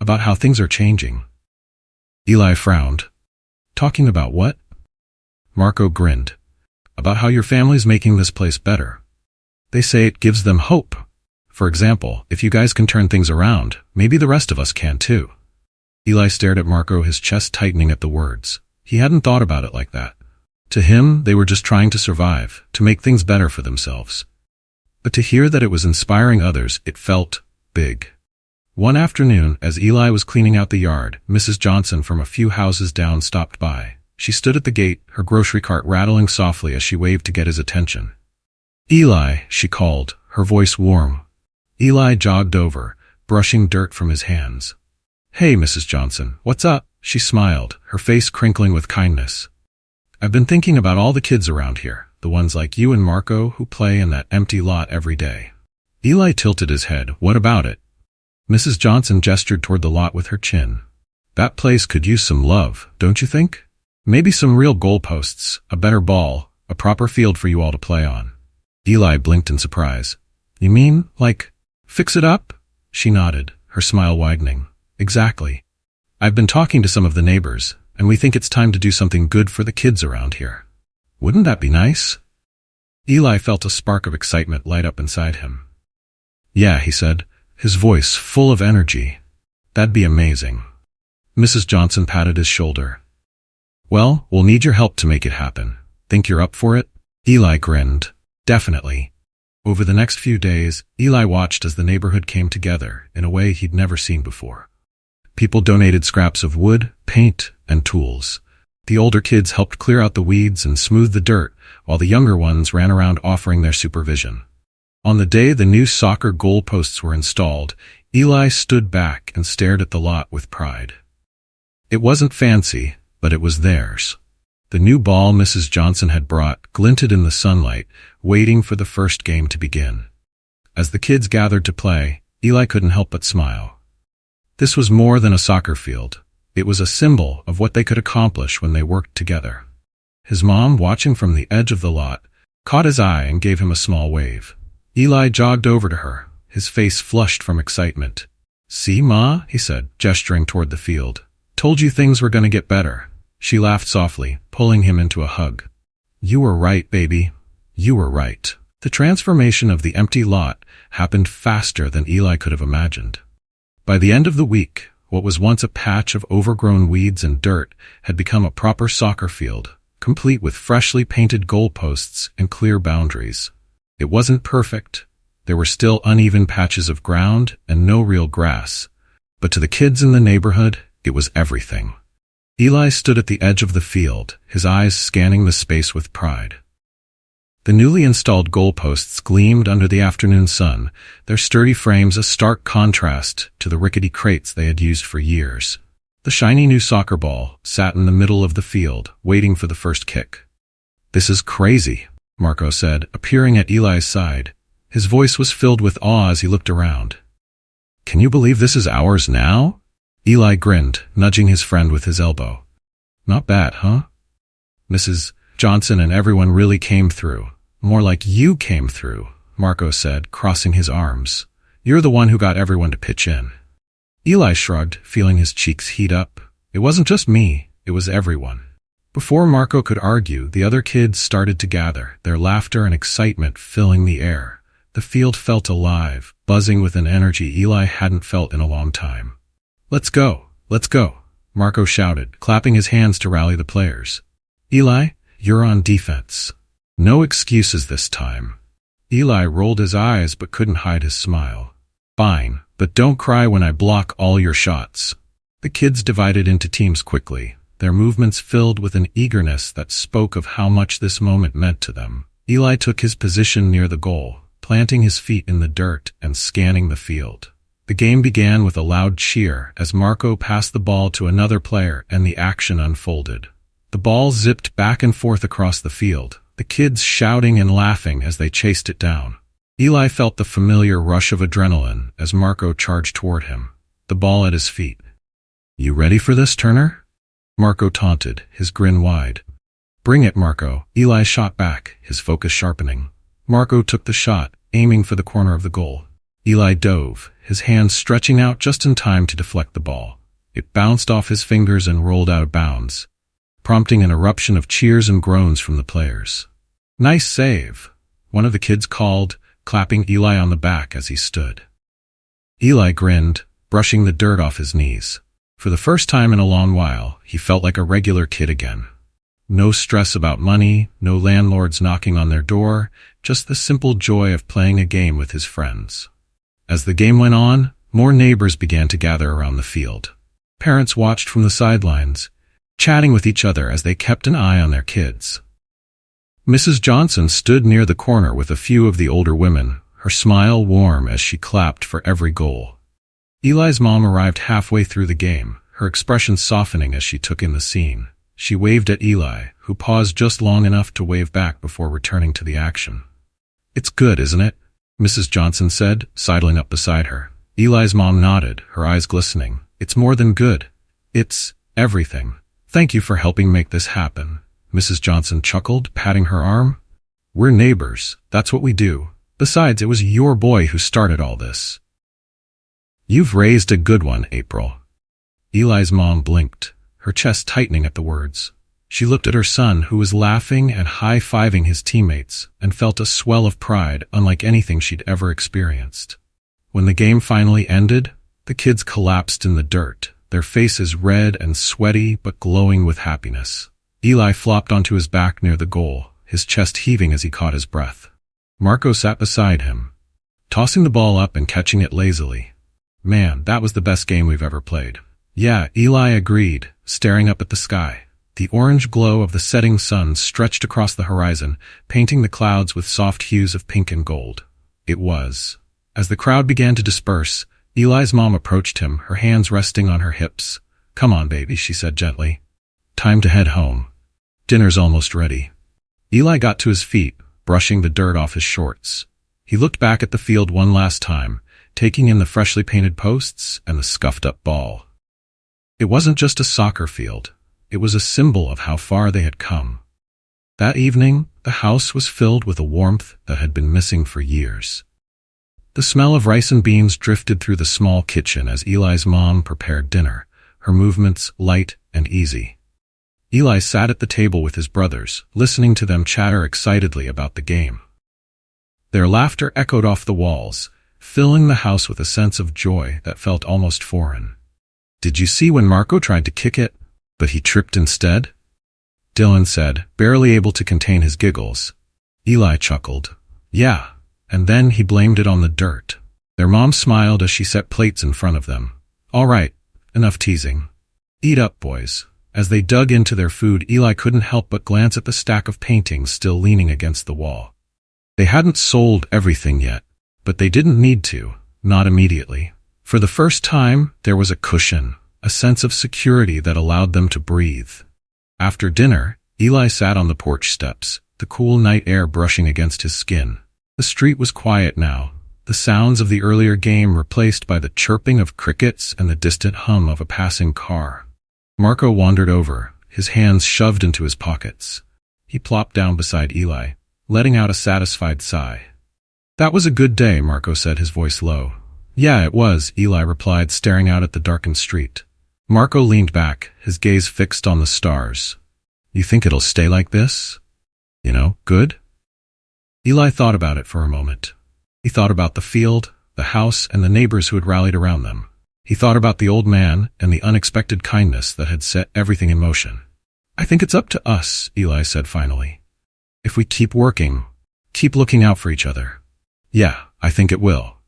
About how things are changing. Eli frowned. Talking about what? Marco grinned. About how your family's making this place better. They say it gives them hope. For example, if you guys can turn things around, maybe the rest of us can too. Eli stared at Marco, his chest tightening at the words. He hadn't thought about it like that. To him, they were just trying to survive, to make things better for themselves. But to hear that it was inspiring others, it felt big. One afternoon, as Eli was cleaning out the yard, Mrs. Johnson from a few houses down stopped by. She stood at the gate, her grocery cart rattling softly as she waved to get his attention. Eli, she called, her voice warm. Eli jogged over, brushing dirt from his hands. Hey, Mrs. Johnson, what's up? She smiled, her face crinkling with kindness. I've been thinking about all the kids around here, the ones like you and Marco who play in that empty lot every day. Eli tilted his head. What about it? Mrs. Johnson gestured toward the lot with her chin. That place could use some love, don't you think? Maybe some real goalposts, a better ball, a proper field for you all to play on. Eli blinked in surprise. You mean, like, fix it up? She nodded, her smile widening. Exactly. I've been talking to some of the neighbors, and we think it's time to do something good for the kids around here. Wouldn't that be nice? Eli felt a spark of excitement light up inside him. Yeah, he said, his voice full of energy. That'd be amazing. Mrs. Johnson patted his shoulder. Well, we'll need your help to make it happen. Think you're up for it? Eli grinned. Definitely. Over the next few days, Eli watched as the neighborhood came together in a way he'd never seen before. People donated scraps of wood, paint, and tools. The older kids helped clear out the weeds and smooth the dirt, while the younger ones ran around offering their supervision. On the day the new soccer goalposts were installed, Eli stood back and stared at the lot with pride. It wasn't fancy, but it was theirs. The new ball Mrs. Johnson had brought glinted in the sunlight, waiting for the first game to begin. As the kids gathered to play, Eli couldn't help but smile. This was more than a soccer field. It was a symbol of what they could accomplish when they worked together. His mom, watching from the edge of the lot, caught his eye and gave him a small wave. Eli jogged over to her, his face flushed from excitement. See, Ma, he said, gesturing toward the field. Told you things were going to get better. She laughed softly, pulling him into a hug. You were right, baby. You were right. The transformation of the empty lot happened faster than Eli could have imagined. By the end of the week, what was once a patch of overgrown weeds and dirt had become a proper soccer field, complete with freshly painted goalposts and clear boundaries. It wasn't perfect. There were still uneven patches of ground and no real grass. But to the kids in the neighborhood, it was everything. Eli stood at the edge of the field, his eyes scanning the space with pride. The newly installed goalposts gleamed under the afternoon sun, their sturdy frames a stark contrast to the rickety crates they had used for years. The shiny new soccer ball sat in the middle of the field, waiting for the first kick. This is crazy, Marco said, appearing at Eli's side. His voice was filled with awe as he looked around. Can you believe this is ours now? Eli grinned, nudging his friend with his elbow. Not bad, huh? Mrs. Johnson and everyone really came through. More like you came through, Marco said, crossing his arms. You're the one who got everyone to pitch in. Eli shrugged, feeling his cheeks heat up. It wasn't just me, it was everyone. Before Marco could argue, the other kids started to gather, their laughter and excitement filling the air. The field felt alive, buzzing with an energy Eli hadn't felt in a long time. Let's go, Marco shouted, clapping his hands to rally the players. Eli, you're on defense. No excuses this time. Eli rolled his eyes but couldn't hide his smile. Fine, but don't cry when I block all your shots. The kids divided into teams quickly, their movements filled with an eagerness that spoke of how much this moment meant to them. Eli took his position near the goal, planting his feet in the dirt and scanning the field. The game began with a loud cheer as Marco passed the ball to another player and the action unfolded. The ball zipped back and forth across the field, the kids shouting and laughing as they chased it down. Eli felt the familiar rush of adrenaline as Marco charged toward him, the ball at his feet. You ready for this, Turner? Marco taunted, his grin wide. Bring it, Marco. Eli shot back, his focus sharpening. Marco took the shot, aiming for the corner of the goal. Eli dove, his hands stretching out just in time to deflect the ball. It bounced off his fingers and rolled out of bounds, prompting an eruption of cheers and groans from the players. "Nice save," one of the kids called, clapping Eli on the back as he stood. Eli grinned, brushing the dirt off his knees. For the first time in a long while, he felt like a regular kid again. No stress about money, no landlords knocking on their door, just the simple joy of playing a game with his friends. As the game went on, more neighbors began to gather around the field. Parents watched from the sidelines, chatting with each other as they kept an eye on their kids. Mrs. Johnson stood near the corner with a few of the older women, her smile warm as she clapped for every goal. Eli's mom arrived halfway through the game, her expression softening as she took in the scene. She waved at Eli, who paused just long enough to wave back before returning to the action. "It's good, isn't it?" Mrs. Johnson said, sidling up beside her. Eli's mom nodded, her eyes glistening. "It's more than good. It's everything. Thank you for helping make this happen." Mrs. Johnson chuckled, patting her arm. "We're neighbors. That's what we do. Besides, it was your boy who started all this." "You've raised a good one, April." Eli's mom blinked, her chest tightening at the words. She looked at her son, who was laughing and high-fiving his teammates, and felt a swell of pride unlike anything she'd ever experienced. When the game finally ended, the kids collapsed in the dirt, their faces red and sweaty but glowing with happiness. Eli flopped onto his back near the goal, his chest heaving as he caught his breath. Marco sat beside him, tossing the ball up and catching it lazily. "Man, that was the best game we've ever played." "Yeah," Eli agreed, staring up at the sky. The orange glow of the setting sun stretched across the horizon, painting the clouds with soft hues of pink and gold. It was. As the crowd began to disperse, Eli's mom approached him, her hands resting on her hips. "Come on, baby," she said gently. "Time to head home. Dinner's almost ready." Eli got to his feet, brushing the dirt off his shorts. He looked back at the field one last time, taking in the freshly painted posts and the scuffed-up ball. It wasn't just a soccer field. It was a symbol of how far they had come. That evening, the house was filled with a warmth that had been missing for years. The smell of rice and beans drifted through the small kitchen as Eli's mom prepared dinner, her movements light and easy. Eli sat at the table with his brothers, listening to them chatter excitedly about the game. Their laughter echoed off the walls, filling the house with a sense of joy that felt almost foreign. "Did you see when Marco tried to kick it, but he tripped instead?" Dylan said, barely able to contain his giggles. Eli chuckled. "Yeah, and then he blamed it on the dirt." Their mom smiled as she set plates in front of them. "All right, enough teasing. Eat up, boys." As they dug into their food, Eli couldn't help but glance at the stack of paintings still leaning against the wall. They hadn't sold everything yet, but they didn't need to, not immediately. For the first time, there was a cushion, a sense of security that allowed them to breathe. After dinner, Eli sat on the porch steps, the cool night air brushing against his skin. The street was quiet now, the sounds of the earlier game replaced by the chirping of crickets and the distant hum of a passing car. Marco wandered over, his hands shoved into his pockets. He plopped down beside Eli, letting out a satisfied sigh. "That was a good day," Marco said, his voice low. "Yeah, it was," Eli replied, staring out at the darkened street. Marco leaned back, his gaze fixed on the stars. "You think it'll stay like this? Good?" Eli thought about it for a moment. He thought about the field, the house, and the neighbors who had rallied around them. He thought about the old man and the unexpected kindness that had set everything in motion. "I think it's up to us," Eli said finally. "If we keep working, keep looking out for each other." "Yeah, I think it will."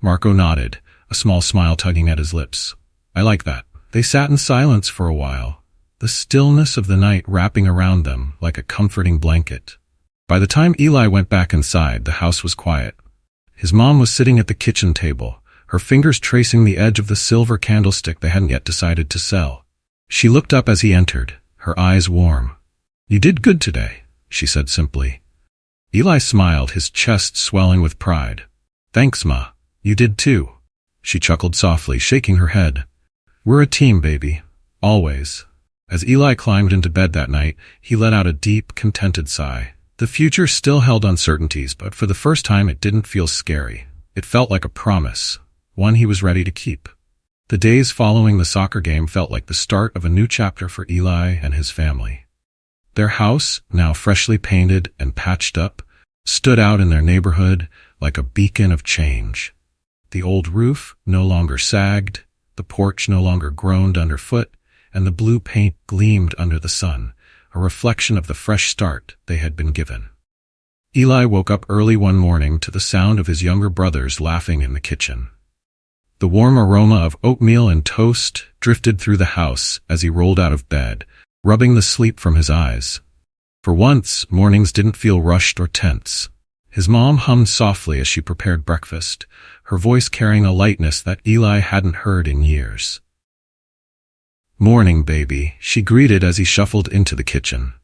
Marco nodded, a small smile tugging at his lips. "I like that." They sat in silence for a while, the stillness of the night wrapping around them like a comforting blanket. By the time Eli went back inside, the house was quiet. His mom was sitting at the kitchen table, her fingers tracing the edge of the silver candlestick they hadn't yet decided to sell. She looked up as he entered, her eyes warm. "You did good today," she said simply. Eli smiled, his chest swelling with pride. "Thanks, Ma. You did too." She chuckled softly, shaking her head. "We're a team, baby. Always." As Eli climbed into bed that night, he let out a deep, contented sigh. The future still held uncertainties, but for the first time it didn't feel scary. It felt like a promise, one he was ready to keep. The days following the soccer game felt like the start of a new chapter for Eli and his family. Their house, now freshly painted and patched up, stood out in their neighborhood like a beacon of change. The old roof no longer sagged, the porch no longer groaned underfoot, and the blue paint gleamed under the sun, a reflection of the fresh start they had been given. Eli woke up early one morning to the sound of his younger brothers laughing in the kitchen. The warm aroma of oatmeal and toast drifted through the house as he rolled out of bed, rubbing the sleep from his eyes. For once, mornings didn't feel rushed or tense. His mom hummed softly as she prepared breakfast, her voice carrying a lightness that Eli hadn't heard in years. "Morning, baby," she greeted as he shuffled into the kitchen.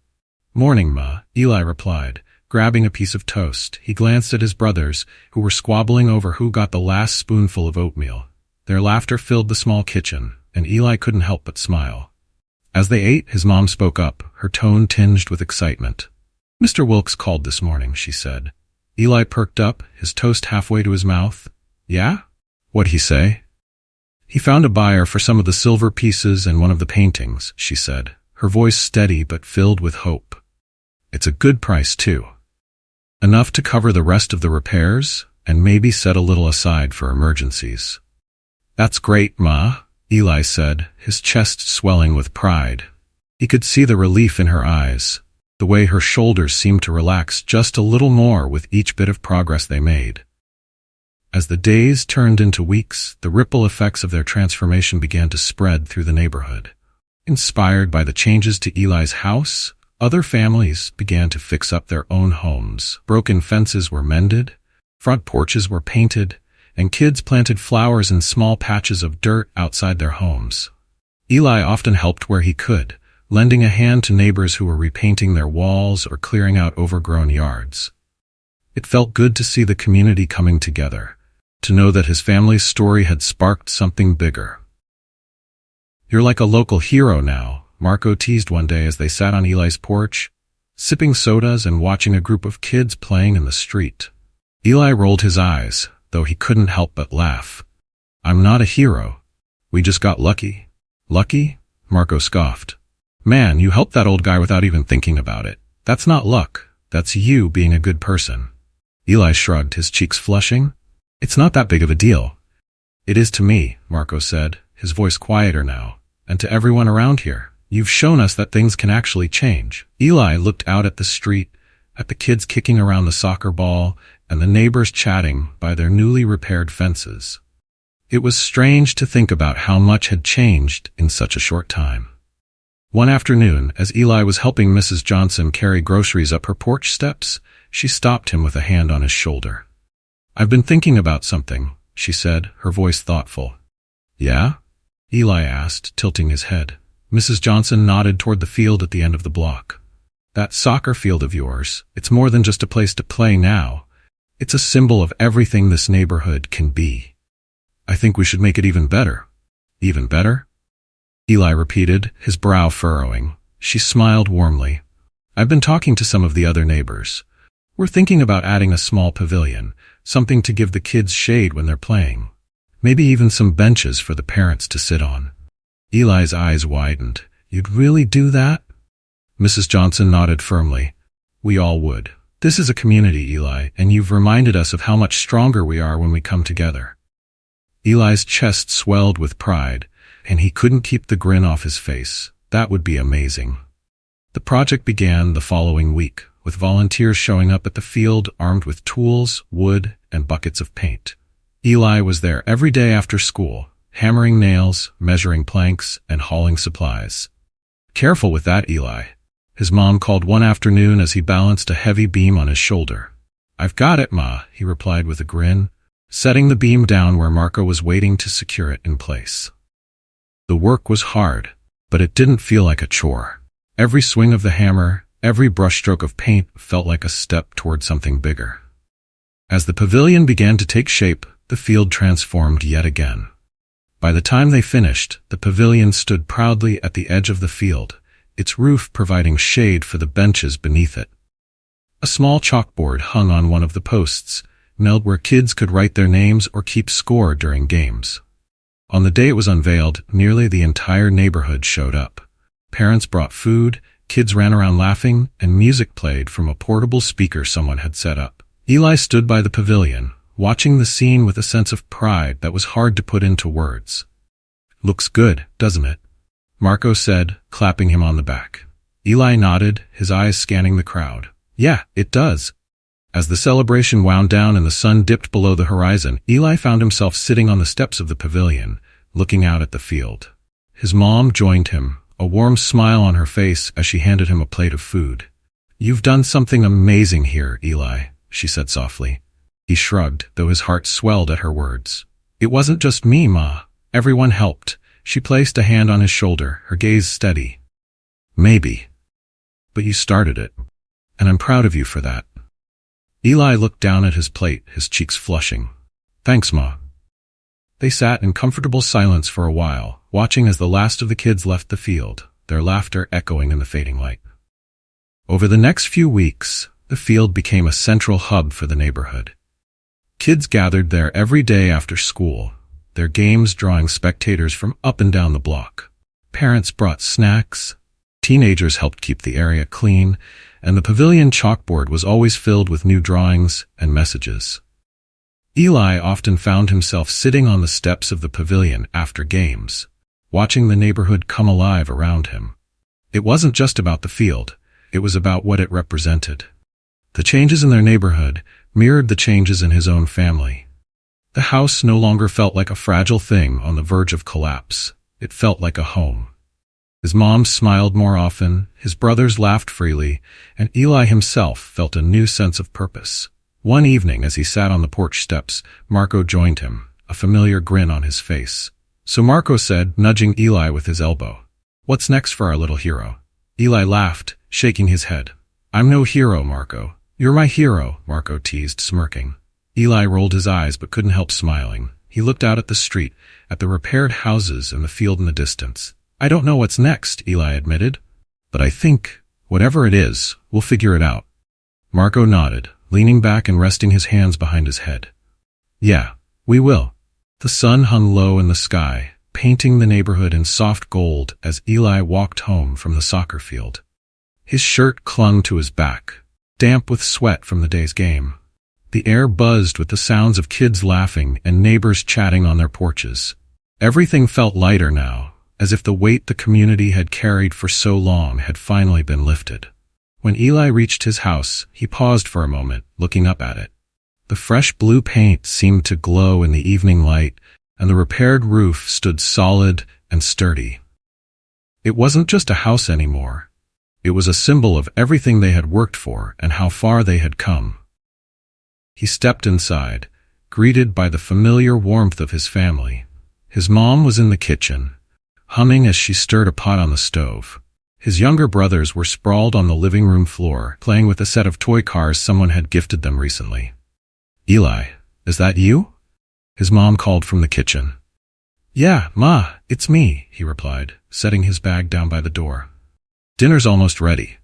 "Morning, Ma," Eli replied, grabbing a piece of toast. He glanced at his brothers, who were squabbling over who got the last spoonful of oatmeal. Their laughter filled the small kitchen, and Eli couldn't help but smile. As they ate, his mom spoke up, her tone tinged with excitement. "Mr. Wilkes called this morning," she said. Eli perked up, his toast halfway to his mouth. "Yeah? What'd he say?" "He found a buyer for some of the silver pieces and one of the paintings," she said, her voice steady but filled with hope. "It's a good price, too. Enough to cover the rest of the repairs, and maybe set a little aside for emergencies." "That's great, Ma," Eli said, his chest swelling with pride. He could see the relief in her eyes, the way her shoulders seemed to relax just a little more with each bit of progress they made. As the days turned into weeks, the ripple effects of their transformation began to spread through the neighborhood. Inspired by the changes to Eli's house, other families began to fix up their own homes. Broken fences were mended, front porches were painted, and kids planted flowers in small patches of dirt outside their homes. Eli often helped where he could, lending a hand to neighbors who were repainting their walls or clearing out overgrown yards. It felt good to see the community coming together, to know that his family's story had sparked something bigger. "You're like a local hero now," Marco teased one day as they sat on Eli's porch, sipping sodas and watching a group of kids playing in the street. Eli rolled his eyes, though he couldn't help but laugh. "I'm not a hero. We just got lucky." "Lucky?" Marco scoffed. "Man, you helped that old guy without even thinking about it. That's not luck. That's you being a good person." Eli shrugged, his cheeks flushing. "It's not that big of a deal." "It is to me," Marco said, his voice quieter now, "and to everyone around here. You've shown us that things can actually change." Eli looked out at the street, at the kids kicking around the soccer ball, and the neighbors chatting by their newly repaired fences. It was strange to think about how much had changed in such a short time. One afternoon, as Eli was helping Mrs. Johnson carry groceries up her porch steps, she stopped him with a hand on his shoulder. "I've been thinking about something," she said, her voice thoughtful. "Yeah?" Eli asked, tilting his head. Mrs. Johnson nodded toward the field at the end of the block. "That soccer field of yours, it's more than just a place to play now. It's a symbol of everything this neighborhood can be. I think we should make it even better." "Even better?" Eli repeated, his brow furrowing. She smiled warmly. "I've been talking to some of the other neighbors. We're thinking about adding a small pavilion, something to give the kids shade when they're playing. Maybe even some benches for the parents to sit on." Eli's eyes widened. "You'd really do that?" Mrs. Johnson nodded firmly. "We all would. This is a community, Eli, and you've reminded us of how much stronger we are when we come together." Eli's chest swelled with pride, and he couldn't keep the grin off his face. That would be amazing. The project began the following week, with volunteers showing up at the field armed with tools, wood, and buckets of paint. Eli was there every day after school, hammering nails, measuring planks, and hauling supplies. "Careful with that, Eli," his mom called one afternoon as he balanced a heavy beam on his shoulder. "I've got it, Ma," he replied with a grin, setting the beam down where Marco was waiting to secure it in place. The work was hard, but it didn't feel like a chore. Every swing of the hammer, every brushstroke of paint felt like a step toward something bigger. As the pavilion began to take shape, the field transformed yet again. By the time they finished, the pavilion stood proudly at the edge of the field, its roof providing shade for the benches beneath it. A small chalkboard hung on one of the posts, nailed where kids could write their names or keep score during games. On the day it was unveiled, nearly the entire neighborhood showed up. Parents brought food, kids ran around laughing, and music played from a portable speaker someone had set up. Eli stood by the pavilion, watching the scene with a sense of pride that was hard to put into words. "Looks good, doesn't it?" Marco said, clapping him on the back. Eli nodded, his eyes scanning the crowd. "Yeah, it does." As the celebration wound down and the sun dipped below the horizon, Eli found himself sitting on the steps of the pavilion, looking out at the field. His mom joined him, a warm smile on her face as she handed him a plate of food. "You've done something amazing here, Eli," she said softly. He shrugged, though his heart swelled at her words. "It wasn't just me, Ma. Everyone helped." She placed a hand on his shoulder, her gaze steady. "Maybe. But you started it. And I'm proud of you for that." Eli looked down at his plate, his cheeks flushing. "Thanks, Ma." They sat in comfortable silence for a while, watching as the last of the kids left the field, their laughter echoing in the fading light. Over the next few weeks, the field became a central hub for the neighborhood. Kids gathered there every day after school, their games drawing spectators from up and down the block. Parents brought snacks, teenagers helped keep the area clean, and the pavilion chalkboard was always filled with new drawings and messages. Eli often found himself sitting on the steps of the pavilion after games, watching the neighborhood come alive around him. It wasn't just about the field, it was about what it represented. The changes in their neighborhood mirrored the changes in his own family. The house no longer felt like a fragile thing on the verge of collapse. It felt like a home. His mom smiled more often, his brothers laughed freely, and Eli himself felt a new sense of purpose. One evening, as he sat on the porch steps, Marco joined him, a familiar grin on his face. So Marco said, nudging Eli with his elbow, "What's next for our little hero?" Eli laughed, shaking his head. "I'm no hero, Marco. You're my hero," Marco teased, smirking. Eli rolled his eyes but couldn't help smiling. He looked out at the street, at the repaired houses and the field in the distance. "I don't know what's next," Eli admitted. "But I think, whatever it is, we'll figure it out." Marco nodded, leaning back and resting his hands behind his head. "Yeah, we will." The sun hung low in the sky, painting the neighborhood in soft gold as Eli walked home from the soccer field. His shirt clung to his back, damp with sweat from the day's game. The air buzzed with the sounds of kids laughing and neighbors chatting on their porches. Everything felt lighter now, as if the weight the community had carried for so long had finally been lifted. When Eli reached his house, he paused for a moment, looking up at it. The fresh blue paint seemed to glow in the evening light, and the repaired roof stood solid and sturdy. It wasn't just a house anymore. It was a symbol of everything they had worked for and how far they had come. He stepped inside, greeted by the familiar warmth of his family. His mom was in the kitchen, humming as she stirred a pot on the stove. His younger brothers were sprawled on the living room floor, playing with a set of toy cars someone had gifted them recently. "Eli, is that you?" his mom called from the kitchen. "Yeah, Ma, it's me," he replied, setting his bag down by the door. "Dinner's almost ready.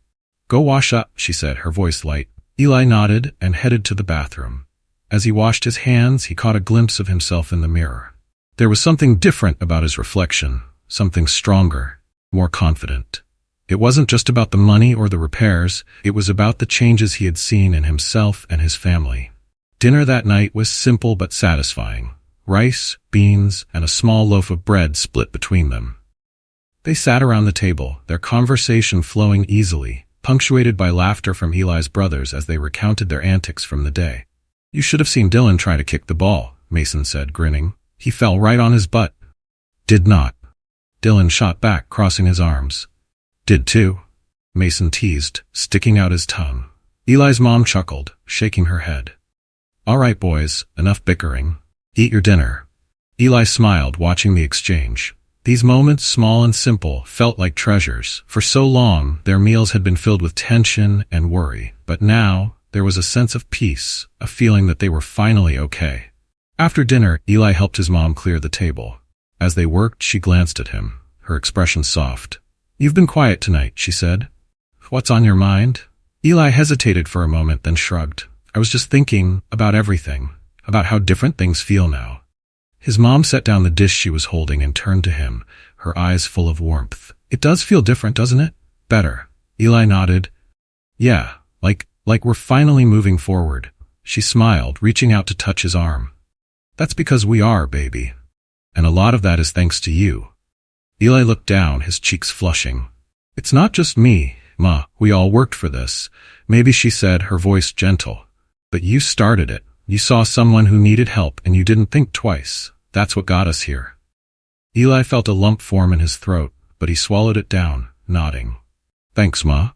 Go wash up," she said, her voice light. Eli nodded and headed to the bathroom. As he washed his hands, he caught a glimpse of himself in the mirror. There was something different about his reflection, something stronger, more confident. It wasn't just about the money or the repairs, it was about the changes he had seen in himself and his family. Dinner that night was simple but satisfying. Rice, beans, and a small loaf of bread split between them. They sat around the table, their conversation flowing easily, punctuated by laughter from Eli's brothers as they recounted their antics from the day. "You should have seen Dylan try to kick the ball," Mason said, grinning. "He fell right on his butt." "Did not." Dylan shot back, crossing his arms. "Did too," Mason teased, sticking out his tongue. Eli's mom chuckled, shaking her head. "All right, boys, enough bickering. Eat your dinner." Eli smiled, watching the exchange. These moments, small and simple, felt like treasures. For so long, their meals had been filled with tension and worry, but now there was a sense of peace, a feeling that they were finally okay. After dinner, Eli helped his mom clear the table. As they worked, she glanced at him, her expression soft. "You've been quiet tonight," she said. "What's on your mind?" Eli hesitated for a moment, then shrugged. I was just thinking about everything, about how different things feel now. His mom set down the dish she was holding and turned to him, her eyes full of warmth. It does feel different, doesn't it? Better. Eli nodded. Yeah, like we're finally moving forward. She smiled, reaching out to touch his arm. That's because we are, baby. And a lot of that is thanks to you. Eli looked down, his cheeks flushing. It's not just me, Ma. We all worked for this. Maybe, she said, her voice gentle. But you started it. You saw someone who needed help and you didn't think twice. That's what got us here. Eli felt a lump form in his throat, but he swallowed it down, nodding. Thanks, Ma.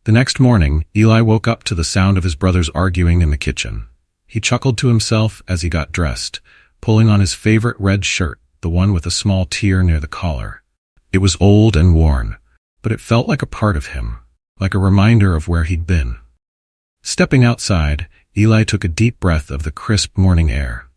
The next morning, Eli woke up to the sound of his brothers arguing in the kitchen. He chuckled to himself as he got dressed, pulling on his favorite red shirt, the one with a small tear near the collar. It was old and worn, but it felt like a part of him, like a reminder of where he'd been. Stepping outside, Eli took a deep breath of the crisp morning air.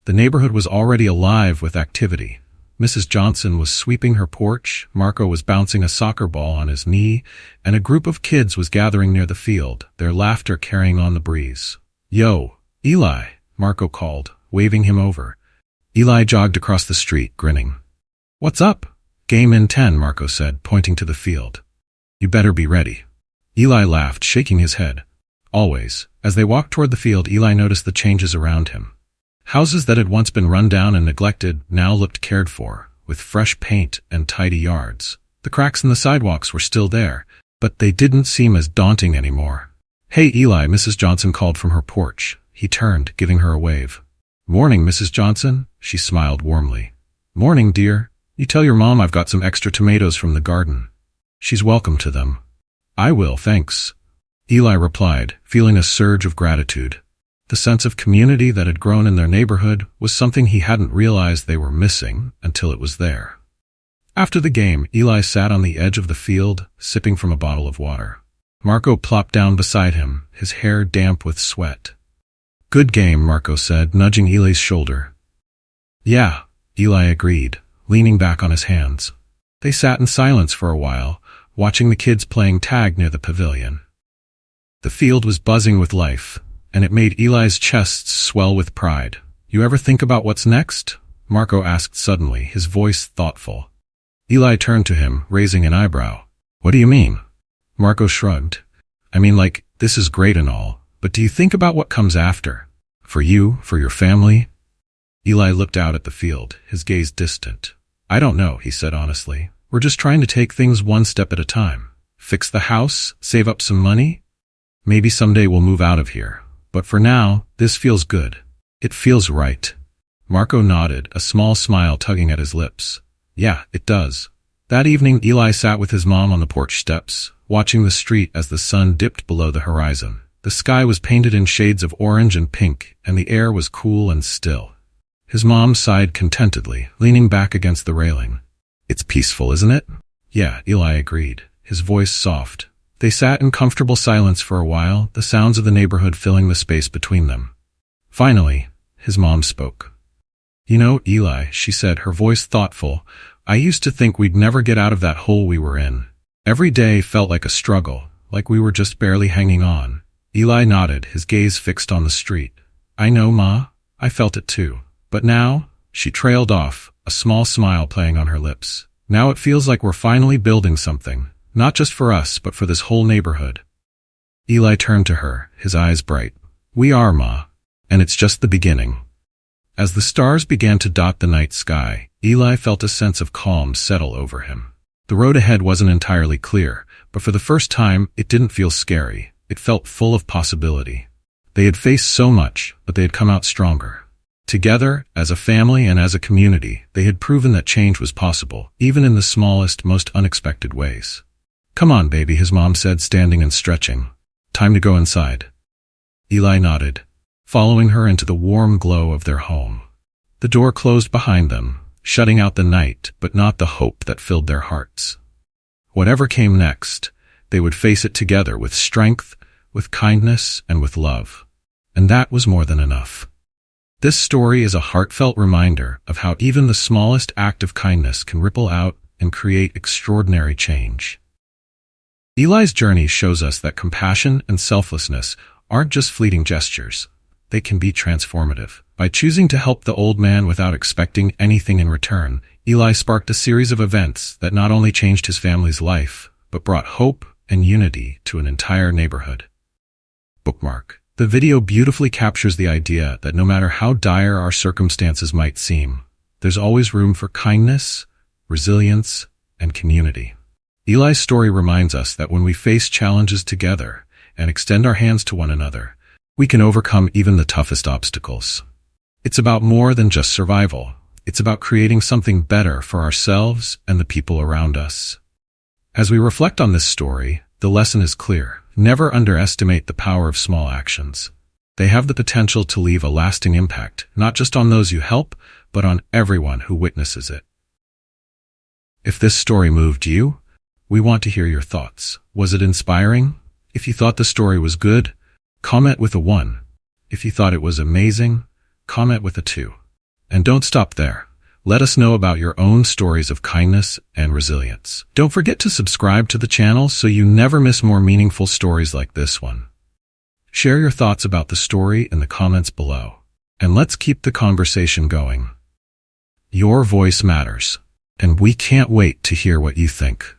The neighborhood was already alive with activity. Mrs. Johnson was sweeping her porch, Marco was bouncing a soccer ball on his knee, and a group of kids was gathering near the field, their laughter carrying on the breeze. Yo, Eli, Marco called, waving him over. Eli jogged across the street, grinning. What's up? Game in 10, Marco said, pointing to the field. You better be ready. Eli laughed, shaking his head. Always. As they walked toward the field, Eli noticed the changes around him. Houses that had once been run down and neglected now looked cared for, with fresh paint and tidy yards. The cracks in the sidewalks were still there, but they didn't seem as daunting anymore. Hey, Eli, Mrs. Johnson called from her porch. He turned, giving her a wave. Morning, Mrs. Johnson, she smiled warmly. Morning, dear. You tell your mom I've got some extra tomatoes from the garden. She's welcome to them. I will, thanks. Eli replied, feeling a surge of gratitude. The sense of community that had grown in their neighborhood was something he hadn't realized they were missing until it was there. After the game, Eli sat on the edge of the field, sipping from a bottle of water. Marco plopped down beside him, his hair damp with sweat. Good game, Marco said, nudging Eli's shoulder. Yeah, Eli agreed, leaning back on his hands. They sat in silence for a while, watching the kids playing tag near the pavilion. The field was buzzing with life, and it made Eli's chest swell with pride. You ever think about what's next? Marco asked suddenly, his voice thoughtful. Eli turned to him, raising an eyebrow. What do you mean? Marco shrugged. I mean, this is great and all, but do you think about what comes after? For you, for your family? Eli looked out at the field, his gaze distant. I don't know, he said honestly. We're just trying to take things one step at a time. Fix the house, save up some money. Maybe someday we'll move out of here. But for now, this feels good. It feels right. Marco nodded, a small smile tugging at his lips. Yeah, it does. That evening, Eli sat with his mom on the porch steps, watching the street as the sun dipped below the horizon. The sky was painted in shades of orange and pink, and the air was cool and still. His mom sighed contentedly, leaning back against the railing. It's peaceful, isn't it? Yeah, Eli agreed, his voice soft. They sat in comfortable silence for a while, the sounds of the neighborhood filling the space between them. Finally, his mom spoke. You know, Eli, she said, her voice thoughtful, I used to think we'd never get out of that hole we were in. Every day felt like a struggle, like we were just barely hanging on. Eli nodded, his gaze fixed on the street. I know, Ma. I felt it too. But now, she trailed off, a small smile playing on her lips. Now it feels like we're finally building something. Not just for us, but for this whole neighborhood. Eli turned to her, his eyes bright. We are, Ma. And it's just the beginning. As the stars began to dot the night sky, Eli felt a sense of calm settle over him. The road ahead wasn't entirely clear, but for the first time, it didn't feel scary. It felt full of possibility. They had faced so much, but they had come out stronger. Together, as a family and as a community, they had proven that change was possible, even in the smallest, most unexpected ways. Come on, baby, his mom said, standing and stretching. Time to go inside. Eli nodded, following her into the warm glow of their home. The door closed behind them, shutting out the night, but not the hope that filled their hearts. Whatever came next, they would face it together with strength, with kindness, and with love. And that was more than enough. This story is a heartfelt reminder of how even the smallest act of kindness can ripple out and create extraordinary change. Eli's journey shows us that compassion and selflessness aren't just fleeting gestures. They can be transformative. By choosing to help the old man without expecting anything in return, Eli sparked a series of events that not only changed his family's life, but brought hope and unity to an entire neighborhood. Bookmark. The video beautifully captures the idea that no matter how dire our circumstances might seem, there's always room for kindness, resilience, and community. Eli's story reminds us that when we face challenges together and extend our hands to one another, we can overcome even the toughest obstacles. It's about more than just survival. It's about creating something better for ourselves and the people around us. As we reflect on this story, the lesson is clear. Never underestimate the power of small actions. They have the potential to leave a lasting impact, not just on those you help, but on everyone who witnesses it. If this story moved you, we want to hear your thoughts. Was it inspiring? If you thought the story was good, comment with a 1. If you thought it was amazing, comment with a 2. And don't stop there. Let us know about your own stories of kindness and resilience. Don't forget to subscribe to the channel so you never miss more meaningful stories like this one. Share your thoughts about the story in the comments below. And let's keep the conversation going. Your voice matters, and we can't wait to hear what you think.